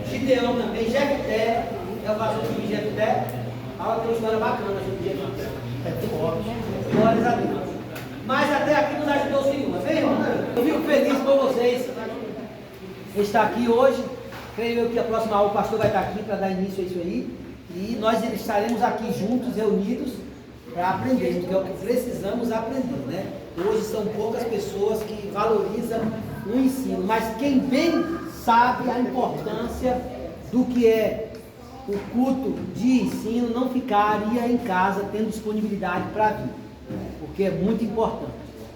Gideão também, Jefté, eu faço sobre o juiz Jefté. Ela tem uma história bacana sobre Jefté. Glórias a Deus. Mas até aqui nos ajudou o Senhor, amém, irmão? Eu fico feliz por vocês estar aqui hoje. Creio eu que a próxima aula o pastor vai estar aqui para dar início a isso aí. E nós estaremos aqui juntos, reunidos, para aprender, porque é o que precisamos aprender, né? Hoje são poucas pessoas que valorizam o ensino, mas quem bem sabe a importância do que é o culto de ensino, não ficaria em casa tendo disponibilidade para vir, porque é muito importante,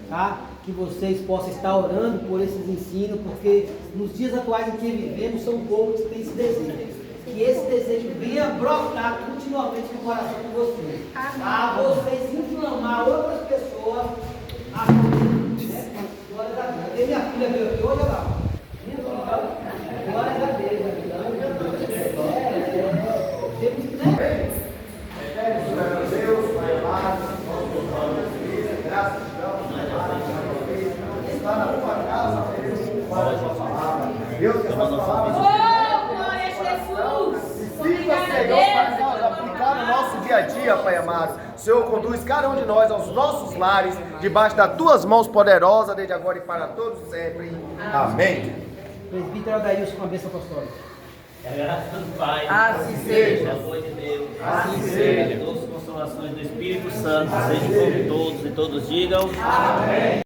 tá? Que vocês possam estar orando por esses ensinos, porque nos dias atuais em que vivemos, são poucos que têm esse desejo. Que esse desejo venha brotar continuamente no coração de vocês. A vocês inflamar outras pessoas a glória a Deus. Cadê minha filha veio aqui hoje, olha lá. Minha filha, glória a Deus. Deus, Pai amado, nós louvamos a graças te damos, mais uma vez, está na tua casa, Deus, para a tua palavra. Deus, que essas palavras. Sirva, Senhor, para nós aplicar no nosso dia a dia, Pai amado. Senhor, conduz cada um de nós aos nossos lares, debaixo das tuas mãos poderosas, desde agora e para todos sempre. Amém. Presbítero Adailson com a bênção apostólica. A graça do Pai, Assim seja. o amor de Deus, Assim seja. As doces consolações do Espírito Santo, sejam com todos e todos digam. Amém.